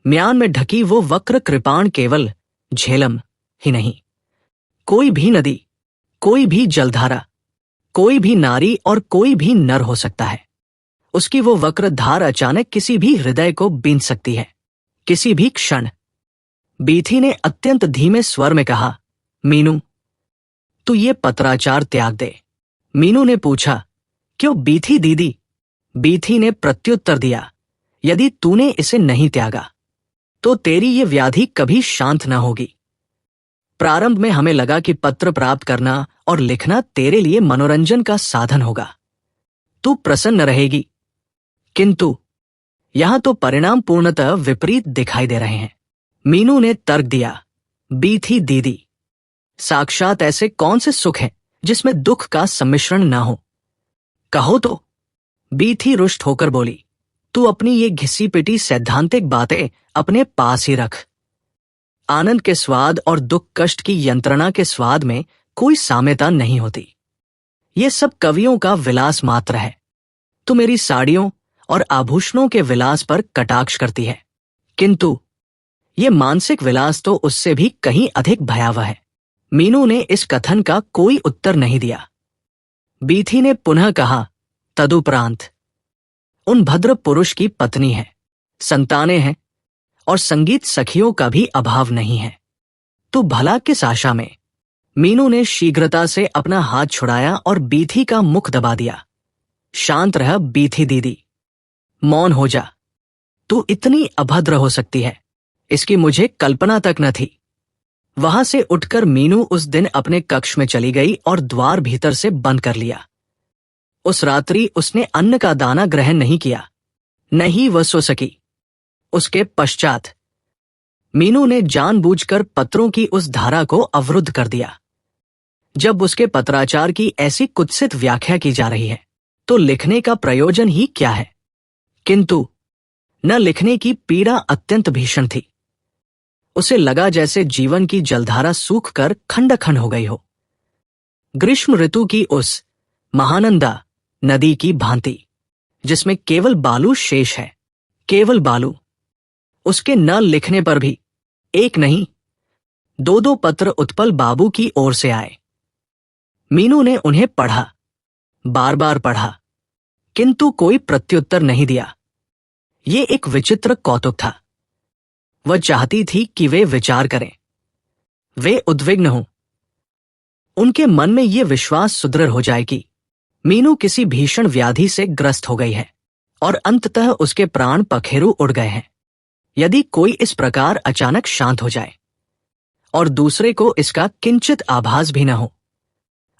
म्यान में ढकी वो वक्र कृपाण केवल झेलम ही नहीं, कोई भी नदी, कोई भी जलधारा, कोई भी नारी और कोई भी नर हो सकता है। उसकी वो वक्र धार अचानक किसी भी हृदय को बींध सकती है, किसी भी क्षण। बीथी ने अत्यंत धीमे स्वर में कहा, मीनू, तू ये पत्राचार त्याग दे। मीनू ने पूछा, क्यों बीथी दीदी? बीथी ने प्रत्युत्तर दिया, यदि तूने इसे नहीं त्यागा तो तेरी ये व्याधि कभी शांत न होगी। प्रारंभ में हमें लगा कि पत्र प्राप्त करना और लिखना तेरे लिए मनोरंजन का साधन होगा, तू प्रसन्न रहेगी, किंतु यहां तो परिणाम पूर्णतः विपरीत दिखाई दे रहे हैं। मीनू ने तर्क दिया, बीथी दीदी, साक्षात ऐसे कौन से सुख हैं जिसमें दुख का सम्मिश्रण न हो? कहो तो। बीथी रुष्ट होकर बोली, तू अपनी ये घिसी पिटी सैद्धांतिक बातें अपने पास ही रख। आनंद के स्वाद और दुख कष्ट की यंत्रणा के स्वाद में कोई साम्यता नहीं होती। ये सब कवियों का विलास मात्र है। तू मेरी साड़ियों और आभूषणों के विलास पर कटाक्ष करती है, किंतु ये मानसिक विलास तो उससे भी कहीं अधिक भयावह है। मीनू ने इस कथन का कोई उत्तर नहीं दिया। बीथी ने पुनः कहा, तदुपरांत उन भद्र पुरुष की पत्नी है, संतानें हैं और संगीत सखियों का भी अभाव नहीं है। तू भला किस आशा में? मीनू ने शीघ्रता से अपना हाथ छुड़ाया और बीथी का मुख दबा दिया। शांत रह बीथी दीदी, मौन हो जा। तू इतनी अभद्र हो सकती है, इसकी मुझे कल्पना तक न थी। वहां से उठकर मीनू उस दिन अपने कक्ष में चली गई और द्वार भीतर से बंद कर लिया। उस रात्रि उसने अन्न का दाना ग्रहण नहीं किया, नहीं वह सो सकी। उसके पश्चात मीनू ने जानबूझकर पत्रों की उस धारा को अवरुद्ध कर दिया। जब उसके पत्राचार की ऐसी कुत्सित व्याख्या की जा रही है तो लिखने का प्रयोजन ही क्या है? किंतु न लिखने की पीड़ा अत्यंत भीषण थी। उसे लगा जैसे जीवन की जलधारा सूखकर खंड खंड हो गई हो। ग्रीष्म ऋतु की उस महानंदा नदी की भांति जिसमें केवल बालू शेष है, केवल बालू। उसके न लिखने पर भी एक नहीं, दो दो पत्र उत्पल बाबू की ओर से आए। मीनू ने उन्हें पढ़ा, बार बार पढ़ा, किंतु कोई प्रत्युत्तर नहीं दिया। ये एक विचित्र कौतुक था। वह चाहती थी कि वे विचार करें, वे उद्विग्न हों। उनके मन में यह विश्वास सुदृढ़ हो जाए कि मीनू किसी भीषण व्याधि से ग्रस्त हो गई है और अंततः उसके प्राण पखेरु उड़ गए हैं। यदि कोई इस प्रकार अचानक शांत हो जाए और दूसरे को इसका किंचित आभास भी न हो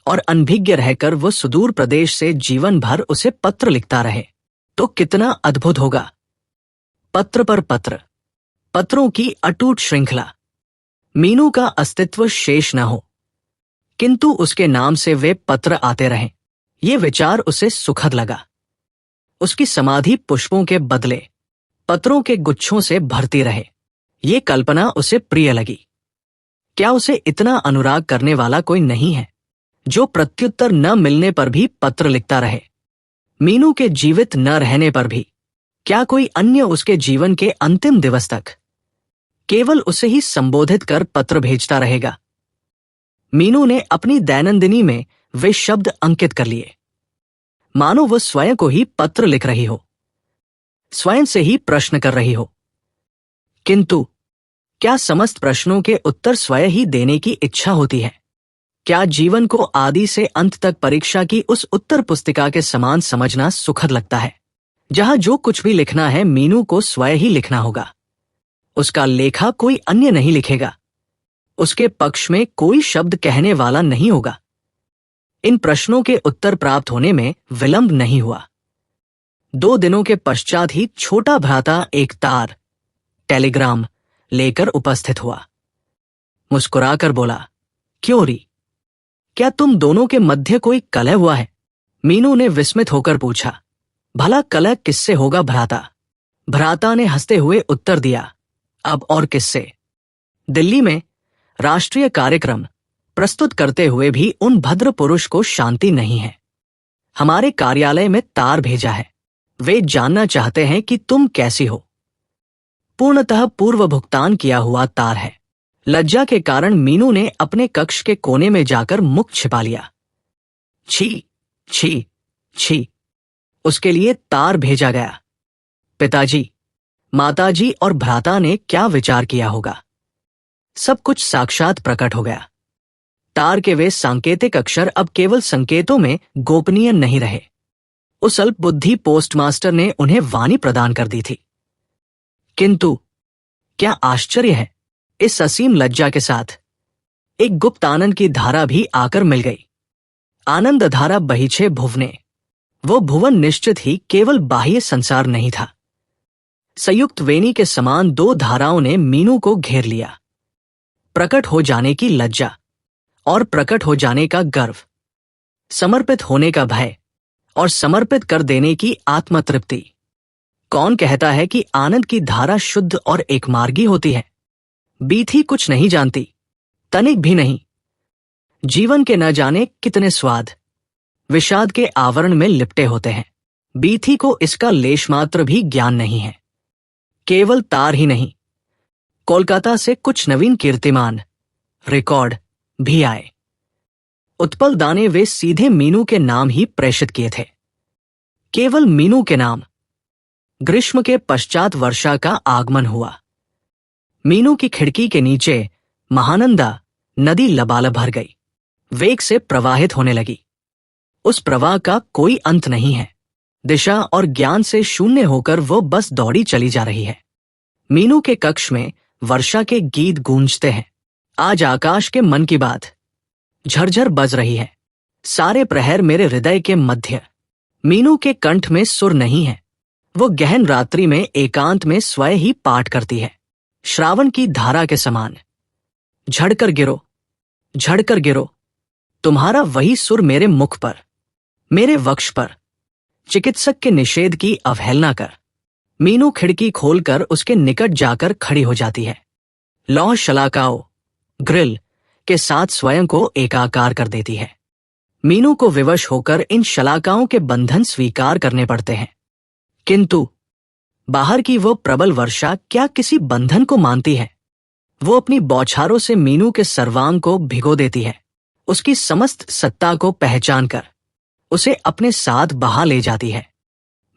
और अनभिज्ञ रहकर वो सुदूर प्रदेश से जीवन भर उसे पत्र लिखता रहे, तो कितना अद्भुत होगा। पत्र पर पत्र, पत्रों की अटूट श्रृंखला। मीनू का अस्तित्व शेष न हो, किंतु उसके नाम से वे पत्र आते रहें। ये विचार उसे सुखद लगा। उसकी समाधि पुष्पों के बदले पत्रों के गुच्छों से भरती रहे, ये कल्पना उसे प्रिय लगी। क्या उसे इतना अनुराग करने वाला कोई नहीं है जो प्रत्युत्तर न मिलने पर भी पत्र लिखता रहे? मीनू के जीवित न रहने पर भी क्या कोई अन्य उसके जीवन के अंतिम दिवस तक केवल उसे ही संबोधित कर पत्र भेजता रहेगा? मीनू ने अपनी दैनंदिनी में वे शब्द अंकित कर लिए, मानो वह स्वयं को ही पत्र लिख रही हो, स्वयं से ही प्रश्न कर रही हो। किंतु क्या समस्त प्रश्नों के उत्तर स्वयं ही देने की इच्छा होती है? क्या जीवन को आदि से अंत तक परीक्षा की उस उत्तर पुस्तिका के समान समझना सुखद लगता है, जहां जो कुछ भी लिखना है मीनू को स्वयं ही लिखना होगा? उसका लेखा कोई अन्य नहीं लिखेगा, उसके पक्ष में कोई शब्द कहने वाला नहीं होगा। इन प्रश्नों के उत्तर प्राप्त होने में विलंब नहीं हुआ। 2 दिनों के पश्चात ही छोटा भ्राता एक तार टेलीग्राम लेकर उपस्थित हुआ। मुस्कुराकर बोला, क्यों री, क्या तुम दोनों के मध्य कोई कलह हुआ है? मीनू ने विस्मित होकर पूछा। भला कलह किससे होगा भ्राता? भ्राता ने हंसते हुए उत्तर दिया, अब और किससे? दिल्ली में राष्ट्रीय कार्यक्रम प्रस्तुत करते हुए भी उन भद्र पुरुष को शांति नहीं है। हमारे कार्यालय में तार भेजा है, वे जानना चाहते हैं कि तुम कैसी हो। पूर्णतः पूर्व भुगतान किया हुआ तार है। लज्जा के कारण मीनू ने अपने कक्ष के कोने में जाकर मुख छिपा लिया। छी छी छी, उसके लिए तार भेजा गया। पिताजी, माताजी और भ्राता ने क्या विचार किया होगा? सब कुछ साक्षात प्रकट हो गया। तार के वे सांकेतिक अक्षर अब केवल संकेतों में गोपनीय नहीं रहे। उस अल्प बुद्धि पोस्टमास्टर ने उन्हें वाणी प्रदान कर दी थी। किंतु क्या आश्चर्य है, इस असीम लज्जा के साथ एक गुप्त आनंद की धारा भी आकर मिल गई। आनंद धारा बहीछे भुवने, वो भुवन निश्चित ही केवल बाह्य संसार नहीं था। संयुक्त वेणी के समान 2 धाराओं ने मीनू को घेर लिया। प्रकट हो जाने की लज्जा और प्रकट हो जाने का गर्व, समर्पित होने का भय और समर्पित कर देने की आत्मतृप्ति। कौन कहता है कि आनंद की धारा शुद्ध और एकमार्गी होती है? बीथी कुछ नहीं जानती, तनिक भी नहीं। जीवन के न जाने कितने स्वाद विषाद के आवरण में लिपटे होते हैं। बीथी को इसका लेश मात्र भी ज्ञान नहीं है। केवल तार ही नहीं, कोलकाता से कुछ नवीन कीर्तिमान रिकॉर्ड भी आए। उत्पल दाने वे सीधे मीनू के नाम ही प्रेषित किए थे। केवल मीनू के नाम। ग्रीष्म के पश्चात वर्षा का आगमन हुआ। मीनू की खिड़की के नीचे महानंदा नदी लबालब भर गई, वेग से प्रवाहित होने लगी। उस प्रवाह का कोई अंत नहीं है। दिशा और ज्ञान से शून्य होकर वो बस दौड़ी चली जा रही है। मीनू के कक्ष में वर्षा के गीत गूंजते हैं। आज आकाश के मन की बात झरझर बज रही है। सारे प्रहर मेरे हृदय के मध्य। मीनू के कंठ में सुर नहीं है। वो गहन रात्रि में एकांत में स्वयं ही पाठ करती है, श्रावण की धारा के समान। झड़कर गिरो, झड़कर गिरो, तुम्हारा वही सुर मेरे मुख पर, मेरे वक्ष पर। चिकित्सक के निषेध की अवहेलना कर। मीनू खिड़की खोलकर उसके निकट जाकर खड़ी हो जाती है। लौह शलाकाओं ग्रिल के साथ स्वयं को एकाकार कर देती है। मीनू को विवश होकर इन शलाकाओं के बंधन स्वीकार करने पड़ते हैं। किंतु बाहर की वो प्रबल वर्षा क्या किसी बंधन को मानती है? वो अपनी बौछारों से मीनू के सर्वांग को भिगो देती है। उसकी समस्त सत्ता को पहचान कर उसे अपने साथ बहा ले जाती है।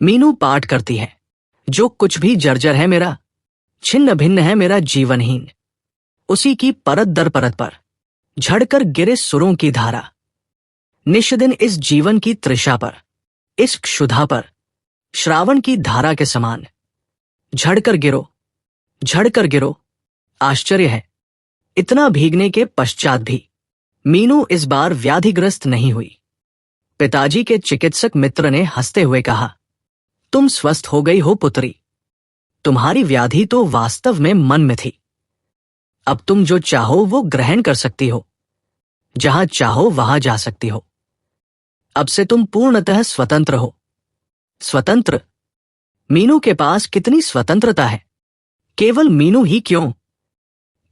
मीनू पाठ करती है, जो कुछ भी जर्जर है मेरा, छिन्न भिन्न है मेरा जीवनहीन, उसी की परत दर परत पर झड़कर गिरे सुरों की धारा। निष्दिन इस जीवन की तृषा पर, इस क्षुधा पर, श्रावण की धारा के समान झड़कर गिरो, झड़कर गिरो। आश्चर्य है, इतना भीगने के पश्चात भी मीनू इस बार व्याधिग्रस्त नहीं हुई। पिताजी के चिकित्सक मित्र ने हंसते हुए कहा, तुम स्वस्थ हो गई हो पुत्री। तुम्हारी व्याधि तो वास्तव में मन में थी। अब तुम जो चाहो वो ग्रहण कर सकती हो, जहां चाहो वहां जा सकती हो। अब से तुम पूर्णतः स्वतंत्र हो। स्वतंत्र? मीनू के पास कितनी स्वतंत्रता है। केवल मीनू ही क्यों,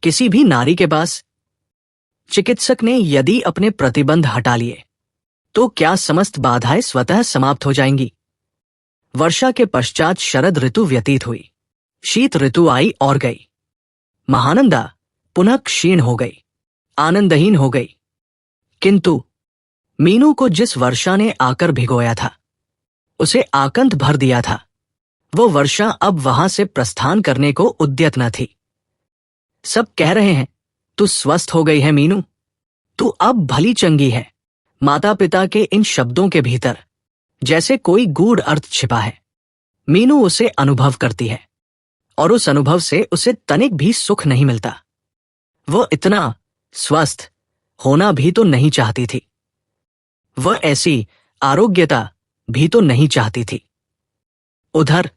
किसी भी नारी के पास। चिकित्सक ने यदि अपने प्रतिबंध हटा लिए तो क्या समस्त बाधाएं स्वतः समाप्त हो जाएंगी? वर्षा के पश्चात शरद ऋतु व्यतीत हुई। शीत ऋतु आई और गई। महानंदा पुनः क्षीण हो गई, आनंदहीन हो गई। किंतु मीनू को जिस वर्षा ने आकर भिगोया था, उसे आकंठ भर दिया था, वो वर्षा अब वहां से प्रस्थान करने को उद्यत न थी। सब कह रहे हैं, तू स्वस्थ हो गई है मीनू, तू अब भली चंगी है। माता पिता के इन शब्दों के भीतर जैसे कोई गूढ़ अर्थ छिपा है। मीनू उसे अनुभव करती है और उस अनुभव से उसे तनिक भी सुख नहीं मिलता। वह इतना स्वस्थ होना भी तो नहीं चाहती थी। वह ऐसी आरोग्यता भी तो नहीं चाहती थी। उधर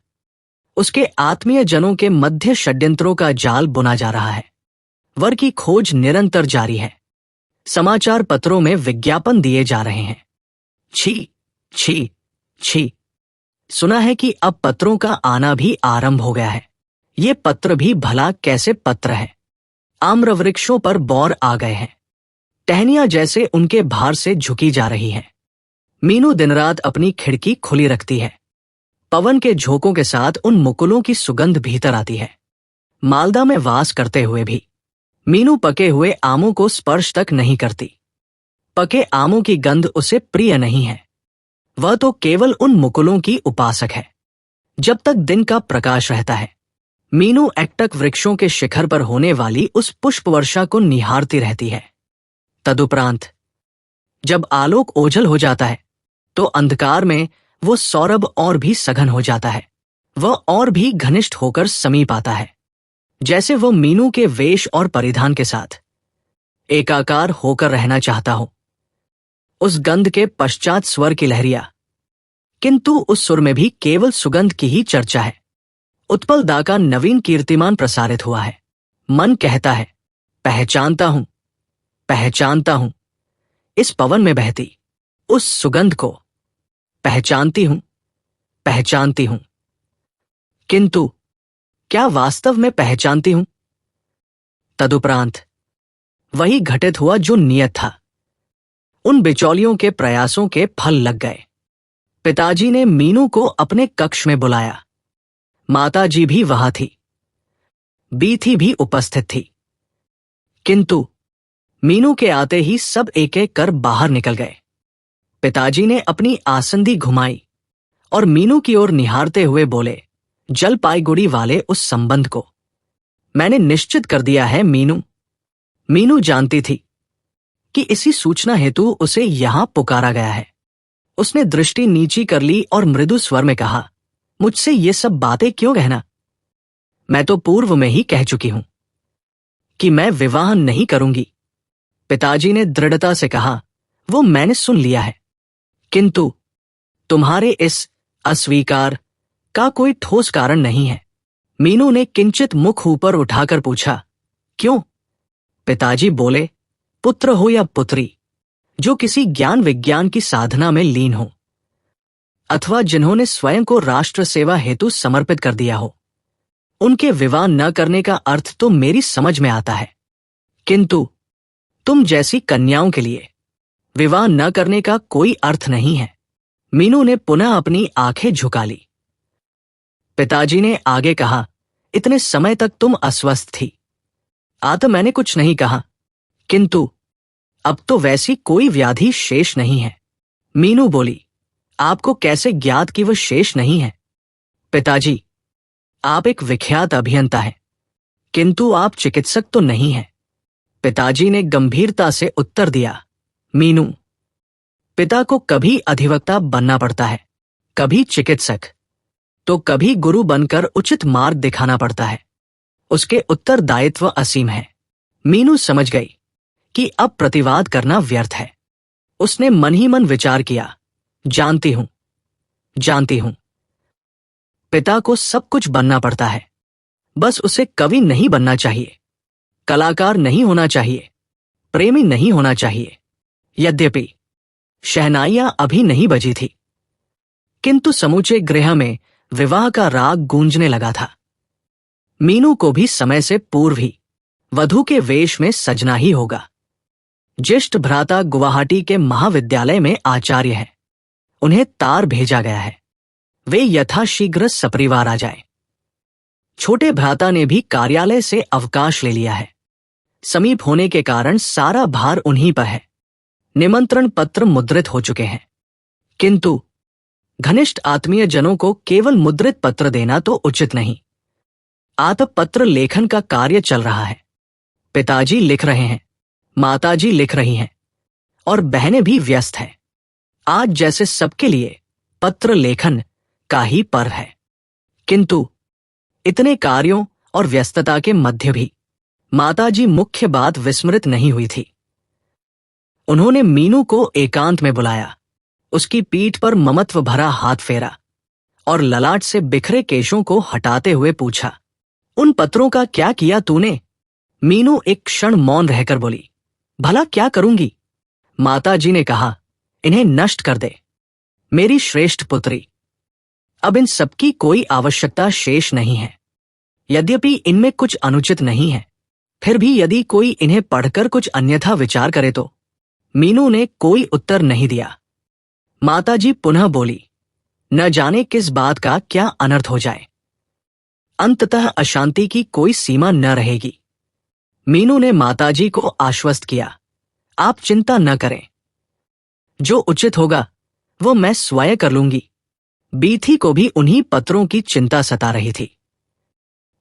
उसके आत्मीय जनों के मध्य षड्यंत्रों का जाल बुना जा रहा है। वर की खोज निरंतर जारी है। समाचार पत्रों में विज्ञापन दिए जा रहे हैं। छी छी छी। सुना है कि अब पत्रों का आना भी आरंभ हो गया है। ये पत्र भी भला कैसे पत्र है। आम्र वृक्षों पर बौर आ गए हैं। टहनियां जैसे उनके भार से झुकी जा रही हैं। मीनू दिन रात अपनी खिड़की खुली रखती है। पवन के झोंकों के साथ उन मुकुलों की सुगंध भीतर आती है। मालदा में वास करते हुए भी मीनू पके हुए आमों को स्पर्श तक नहीं करती। पके आमों की गंध उसे प्रिय नहीं है। वह तो केवल उन मुकुलों की उपासक है। जब तक दिन का प्रकाश रहता है, मीनू एकटक वृक्षों के शिखर पर होने वाली उस पुष्प वर्षा को निहारती रहती है। तदुपरांत जब आलोक ओझल हो जाता है तो अंधकार में वो सौरभ और भी सघन हो जाता है। वह और भी घनिष्ठ होकर समीप आता है, जैसे वो मीनू के वेश और परिधान के साथ एकाकार होकर रहना चाहता हो। उस गंध के पश्चात स्वर की लहरिया, किंतु उस सुर में भी केवल सुगंध की ही चर्चा है। उत्पल दा का नवीन कीर्तिमान प्रसारित हुआ है। मन कहता है, पहचानता हूं, पहचानता हूं इस पवन में बहती उस सुगंध को। पहचानती हूं, पहचानती हूं। किंतु क्या वास्तव में पहचानती हूं? तदुपरांत वही घटित हुआ जो नियत था। उन बिचौलियों के प्रयासों के फल लग गए। पिताजी ने मीनू को अपने कक्ष में बुलाया। माताजी भी वहां थी। बीथी भी उपस्थित थी। किंतु मीनू के आते ही सब एक एक कर बाहर निकल गए। पिताजी ने अपनी आसंदी घुमाई और मीनू की ओर निहारते हुए बोले, जलपाईगुड़ी वाले उस संबंध को मैंने निश्चित कर दिया है मीनू। मीनू जानती थी कि इसी सूचना हेतु उसे यहां पुकारा गया है। उसने दृष्टि नीची कर ली और मृदु स्वर में कहा, मुझसे ये सब बातें क्यों कहना? मैं तो पूर्व में ही कह चुकी हूं कि मैं विवाह नहीं करूंगी। पिताजी ने दृढ़ता से कहा, वो मैंने सुन लिया है, किंतु तुम्हारे इस अस्वीकार का कोई ठोस कारण नहीं है। मीनू ने किंचित मुख ऊपर उठाकर पूछा, क्यों? पिताजी बोले, पुत्र हो या पुत्री, जो किसी ज्ञान विज्ञान की साधना में लीन हो अथवा जिन्होंने स्वयं को राष्ट्र सेवा हेतु समर्पित कर दिया हो, उनके विवाह न करने का अर्थ तो मेरी समझ में आता है, किंतु तुम जैसी कन्याओं के लिए विवाह न करने का कोई अर्थ नहीं है। मीनू ने पुनः अपनी आंखें झुका ली। पिताजी ने आगे कहा, इतने समय तक तुम अस्वस्थ थी। मैंने कुछ नहीं कहा, किंतु अब तो वैसी कोई व्याधि शेष नहीं है। मीनू बोली, आपको कैसे ज्ञात कि वह शेष नहीं है? पिताजी, आप एक विख्यात अभियंता हैं, किंतु आप चिकित्सक तो नहीं हैं। पिताजी ने गंभीरता से उत्तर दिया, मीनू, पिता को कभी अधिवक्ता बनना पड़ता है, कभी चिकित्सक, तो कभी गुरु बनकर उचित मार्ग दिखाना पड़ता है। उसके उत्तरदायित्व असीम है। मीनू समझ गई कि अब प्रतिवाद करना व्यर्थ है। उसने मन ही मन विचार किया, जानती हूं पिता को सब कुछ बनना पड़ता है, बस उसे कवि नहीं बनना चाहिए, कलाकार नहीं होना चाहिए, प्रेमी नहीं होना चाहिए। यद्यपि शहनाइयां अभी नहीं बजी थी, किंतु समूचे गृह में विवाह का राग गूंजने लगा था। मीनू को भी समय से पूर्व ही वधू के वेश में सजना ही होगा। ज्येष्ठ भ्राता गुवाहाटी के महाविद्यालय में आचार्य हैं। उन्हें तार भेजा गया है, वे यथाशीघ्र सपरिवार आ जाएं। छोटे भ्राता ने भी कार्यालय से अवकाश ले लिया है। समीप होने के कारण सारा भार उन्हीं पर है। निमंत्रण पत्र मुद्रित हो चुके हैं, किंतु घनिष्ठ आत्मीय जनों को केवल मुद्रित पत्र देना तो उचित नहीं। आतप पत्र लेखन का कार्य चल रहा है। पिताजी लिख रहे हैं, माताजी लिख रही हैं और बहनें भी व्यस्त हैं। आज जैसे सबके लिए पत्र लेखन का ही पर्व है, किंतु इतने कार्यों और व्यस्तता के मध्य भी माताजी मुख्य बात विस्मृत नहीं हुई थी। उन्होंने मीनू को एकांत में बुलाया, उसकी पीठ पर ममत्व भरा हाथ फेरा और ललाट से बिखरे केशों को हटाते हुए पूछा, उन पत्रों का क्या किया तूने? मीनू एक क्षण मौन रहकर बोली, भला क्या करूंगी? माताजी ने कहा, इन्हें नष्ट कर दे मेरी श्रेष्ठ पुत्री। अब इन सबकी कोई आवश्यकता शेष नहीं है। यद्यपि इनमें कुछ अनुचित नहीं है, फिर भी यदि कोई इन्हें पढ़कर कुछ अन्यथा विचार करे तो। मीनू ने कोई उत्तर नहीं दिया। माताजी पुनः बोली, न जाने किस बात का क्या अनर्थ हो जाए, अंततः अशांति की कोई सीमा न रहेगी। मीनू ने माताजी को आश्वस्त किया, आप चिंता न करें, जो उचित होगा वो मैं स्वयं कर लूंगी। बीथी को भी उन्हीं पत्रों की चिंता सता रही थी।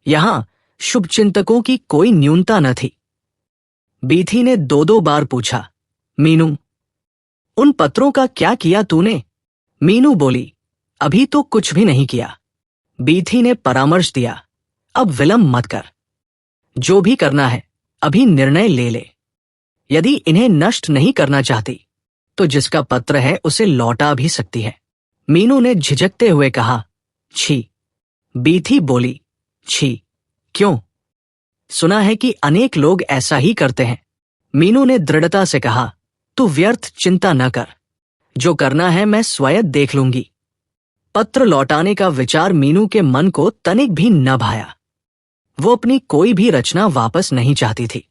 यहां शुभचिंतकों की कोई न्यूनता न थी। बीथी ने दो दो बार पूछा, मीनू, उन पत्रों का क्या किया तूने? मीनू बोली, अभी तो कुछ भी नहीं किया। बीथी ने परामर्श दिया, अब विलंब मत कर, जो भी करना है अभी निर्णय ले ले। यदि इन्हें नष्ट नहीं करना चाहती तो जिसका पत्र है उसे लौटा भी सकती है। मीनू ने झिझकते हुए कहा, छी। बीथी बोली, छी क्यों? सुना है कि अनेक लोग ऐसा ही करते हैं। मीनू ने दृढ़ता से कहा, तू व्यर्थ चिंता न कर, जो करना है मैं स्वयं देख लूंगी। पत्र लौटाने का विचार मीनू के मन को तनिक भी न भाया। वो अपनी कोई भी रचना वापस नहीं चाहती थी।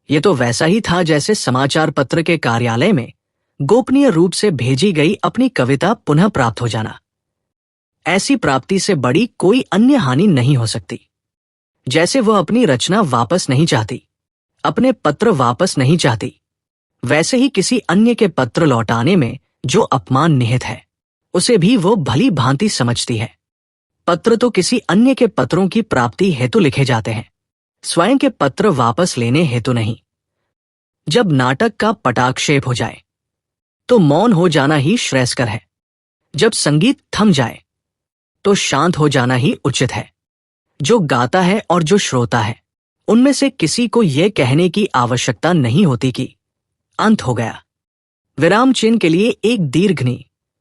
ये तो वैसा ही था जैसे समाचार पत्र के कार्यालय में गोपनीय रूप से भेजी गई अपनी कविता पुनः प्राप्त हो जाना। ऐसी प्राप्ति से बड़ी कोई अन्य हानि नहीं हो सकती। जैसे वह अपनी रचना वापस नहीं चाहती, अपने पत्र वापस नहीं चाहती, वैसे ही किसी अन्य के पत्र लौटाने में जो अपमान निहित है, उसे भी वो भली भांति समझती है। पत्र तो किसी अन्य के पत्रों की प्राप्ति हेतु लिखे जाते हैं, स्वयं के पत्र वापस लेने हेतु नहीं। जब नाटक का पटाक्षेप हो जाए तो मौन हो जाना ही श्रेयस्कर है। जब संगीत थम जाए तो शांत हो जाना ही उचित है। जो गाता है और जो श्रोता है, उनमें से किसी को यह कहने की आवश्यकता नहीं होती कि अंत हो गया। विराम चिन्ह के लिए एक दीर्घ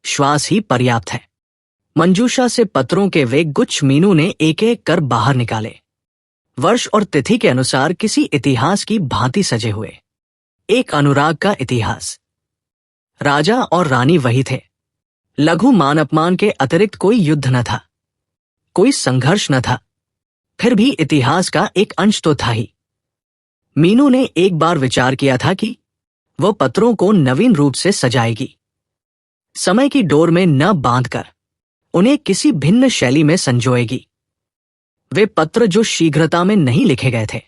श्वास ही पर्याप्त है। मंजूषा से पत्रों के वे गुच्छ मीनू ने एक एक कर बाहर निकाले, वर्ष और तिथि के अनुसार किसी इतिहास की भांति सजे हुए। एक अनुराग का इतिहास। राजा और रानी वही थे। लघु मान अपमान के अतिरिक्त कोई युद्ध न था, कोई संघर्ष न था। फिर भी इतिहास का एक अंश तो था ही। मीनू ने एक बार विचार किया था कि वह पत्रों को नवीन रूप से सजाएगी, समय की डोर में न बांधकर उन्हें किसी भिन्न शैली में संजोएगी। वे पत्र जो शीघ्रता में नहीं लिखे गए थे,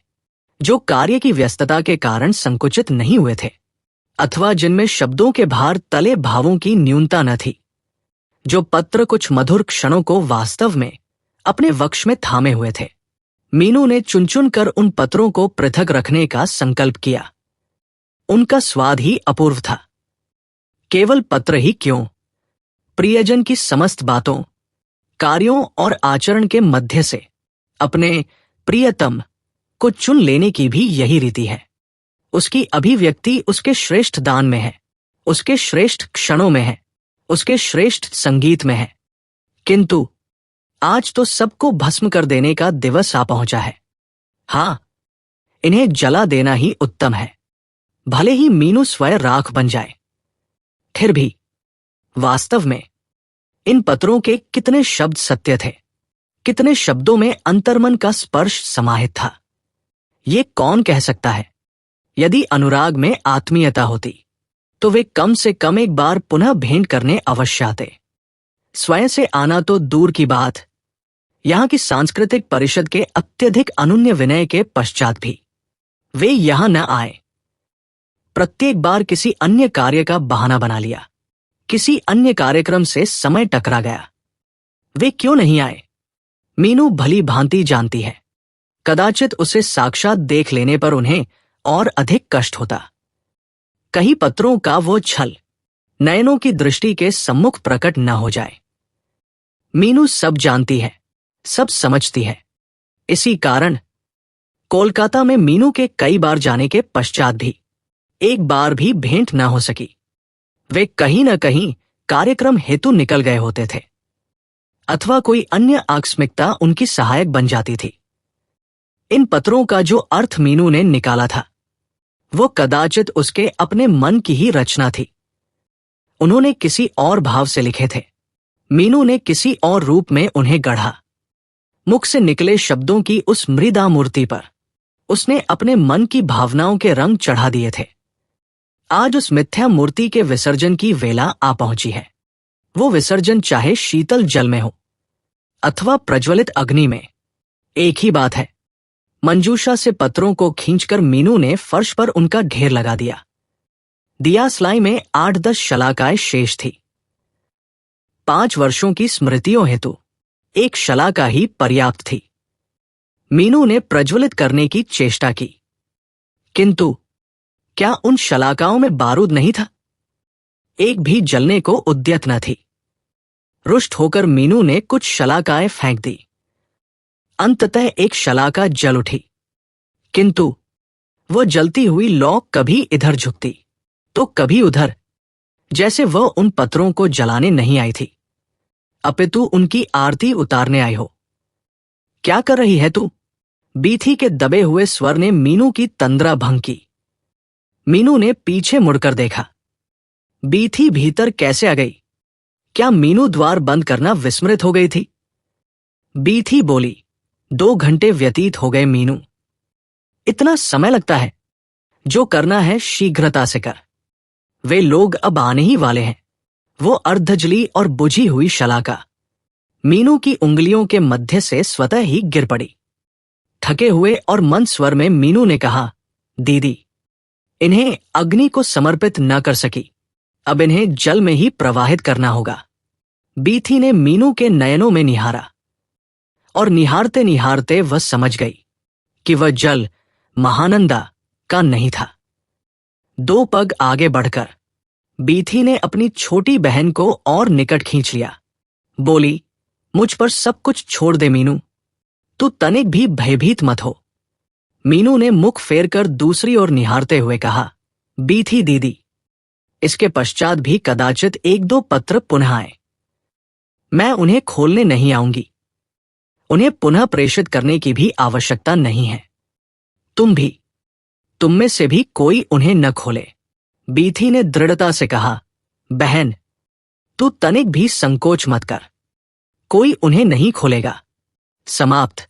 जो कार्य की व्यस्तता के कारण संकुचित नहीं हुए थे, अथवा जिनमें शब्दों के भार तले भावों की न्यूनता न थी, जो पत्र कुछ मधुर क्षणों को वास्तव में अपने वक्ष में थामे हुए थे, मीनू ने चुन चुन कर उन पत्रों को पृथक रखने का संकल्प किया। उनका स्वाद ही अपूर्व था। केवल पत्र ही क्यों, प्रियजन की समस्त बातों, कार्यों और आचरण के मध्य से अपने प्रियतम को चुन लेने की भी यही रीति है। उसकी अभिव्यक्ति उसके श्रेष्ठ दान में है, उसके श्रेष्ठ क्षणों में है, उसके श्रेष्ठ संगीत में है। किंतु आज तो सबको भस्म कर देने का दिवस आ पहुंचा है। हाँ, इन्हें जला देना ही उत्तम है, भले ही मीनू स्वयं राख बन जाए। फिर भी वास्तव में इन पत्रों के कितने शब्द सत्य थे, कितने शब्दों में अंतर्मन का स्पर्श समाहित था, ये कौन कह सकता है। यदि अनुराग में आत्मीयता होती तो वे कम से कम एक बार पुनः भेंट करने अवश्य आते। स्वयं से आना तो दूर की बात, यहां की सांस्कृतिक परिषद के अत्यधिक अनुन्य विनय के पश्चात भी वे यहां न आए। प्रत्येक बार किसी अन्य कार्य का बहाना बना लिया, किसी अन्य कार्यक्रम से समय टकरा गया। वे क्यों नहीं आए, मीनू भली भांति जानती है। कदाचित उसे साक्षात देख लेने पर उन्हें और अधिक कष्ट होता। कहीं पत्रों का वो छल नयनों की दृष्टि के सम्मुख प्रकट न हो जाए। मीनू सब जानती है, सब समझती है। इसी कारण कोलकाता में मीनू के कई बार जाने के पश्चात भी एक बार भी भेंट न हो सकी। वे कहीं न कहीं कार्यक्रम हेतु निकल गए होते थे, अथवा कोई अन्य आकस्मिकता उनकी सहायक बन जाती थी। इन पत्रों का जो अर्थ मीनू ने निकाला था, वो कदाचित उसके अपने मन की ही रचना थी। उन्होंने किसी और भाव से लिखे थे, मीनू ने किसी और रूप में उन्हें गढ़ा। मुख से निकले शब्दों की उस मृदा मूर्ति पर उसने अपने मन की भावनाओं के रंग चढ़ा दिए थे। आज उस मिथ्या मूर्ति के विसर्जन की वेला आ पहुंची है। वो विसर्जन चाहे शीतल जल में हो अथवा प्रज्वलित अग्नि में, एक ही बात है। मंजूषा से पत्रों को खींचकर मीनू ने फर्श पर उनका ढेर लगा दिया। दियासलाई में 8-10 शलाकाएं शेष थी। 5 वर्षों की स्मृतियों हेतु एक शलाका ही पर्याप्त थी। मीनू ने प्रज्वलित करने की चेष्टा की, किंतु क्या उन शलाकाओं में बारूद नहीं था? एक भी जलने को उद्यत न थी। रुष्ट होकर मीनू ने कुछ शलाकाएं फेंक दी। अंततः एक शलाका जल उठी, किंतु वह जलती हुई लौ कभी इधर झुकती तो कभी उधर, जैसे वह उन पत्रों को जलाने नहीं आई थी, अपितु उनकी आरती उतारने आई हो। क्या कर रही है तू? बीथी के दबे हुए स्वर ने मीनू की तंद्रा भंग की। मीनू ने पीछे मुड़कर देखा। बीथी भीतर कैसे आ गई? क्या मीनू द्वार बंद करना विस्मृत हो गई थी? बीथी बोली, 2 घंटे व्यतीत हो गए मीनू। इतना समय लगता है? जो करना है शीघ्रता से कर। वे लोग अब आने ही वाले हैं। वो अर्धजली और बुझी हुई शलाका मीनू की उंगलियों के मध्य से स्वतः ही गिर पड़ी। थके हुए और मंद स्वर में मीनू ने कहा, दीदी, इन्हें अग्नि को समर्पित न कर सकी, अब इन्हें जल में ही प्रवाहित करना होगा। बीथी ने मीनू के नयनों में निहारा और निहारते निहारते वह समझ गई कि वह जल महानंदा का नहीं था। 2 पग आगे बढ़कर बीथी ने अपनी छोटी बहन को और निकट खींच लिया। बोली, मुझ पर सब कुछ छोड़ दे मीनू, तू तनिक भी भयभीत मत हो। मीनू ने मुख फेरकर दूसरी ओर निहारते हुए कहा, बीथी दीदी, इसके पश्चात भी कदाचित 1-2 पत्र पुनः आए। मैं उन्हें खोलने नहीं आऊंगी। उन्हें पुनः प्रेषित करने की भी आवश्यकता नहीं है। तुम में से भी कोई उन्हें न खोले। बीथी ने दृढ़ता से कहा, बहन, तू तनिक भी संकोच मत कर। कोई उन्हें नहीं खोलेगा। समाप्त।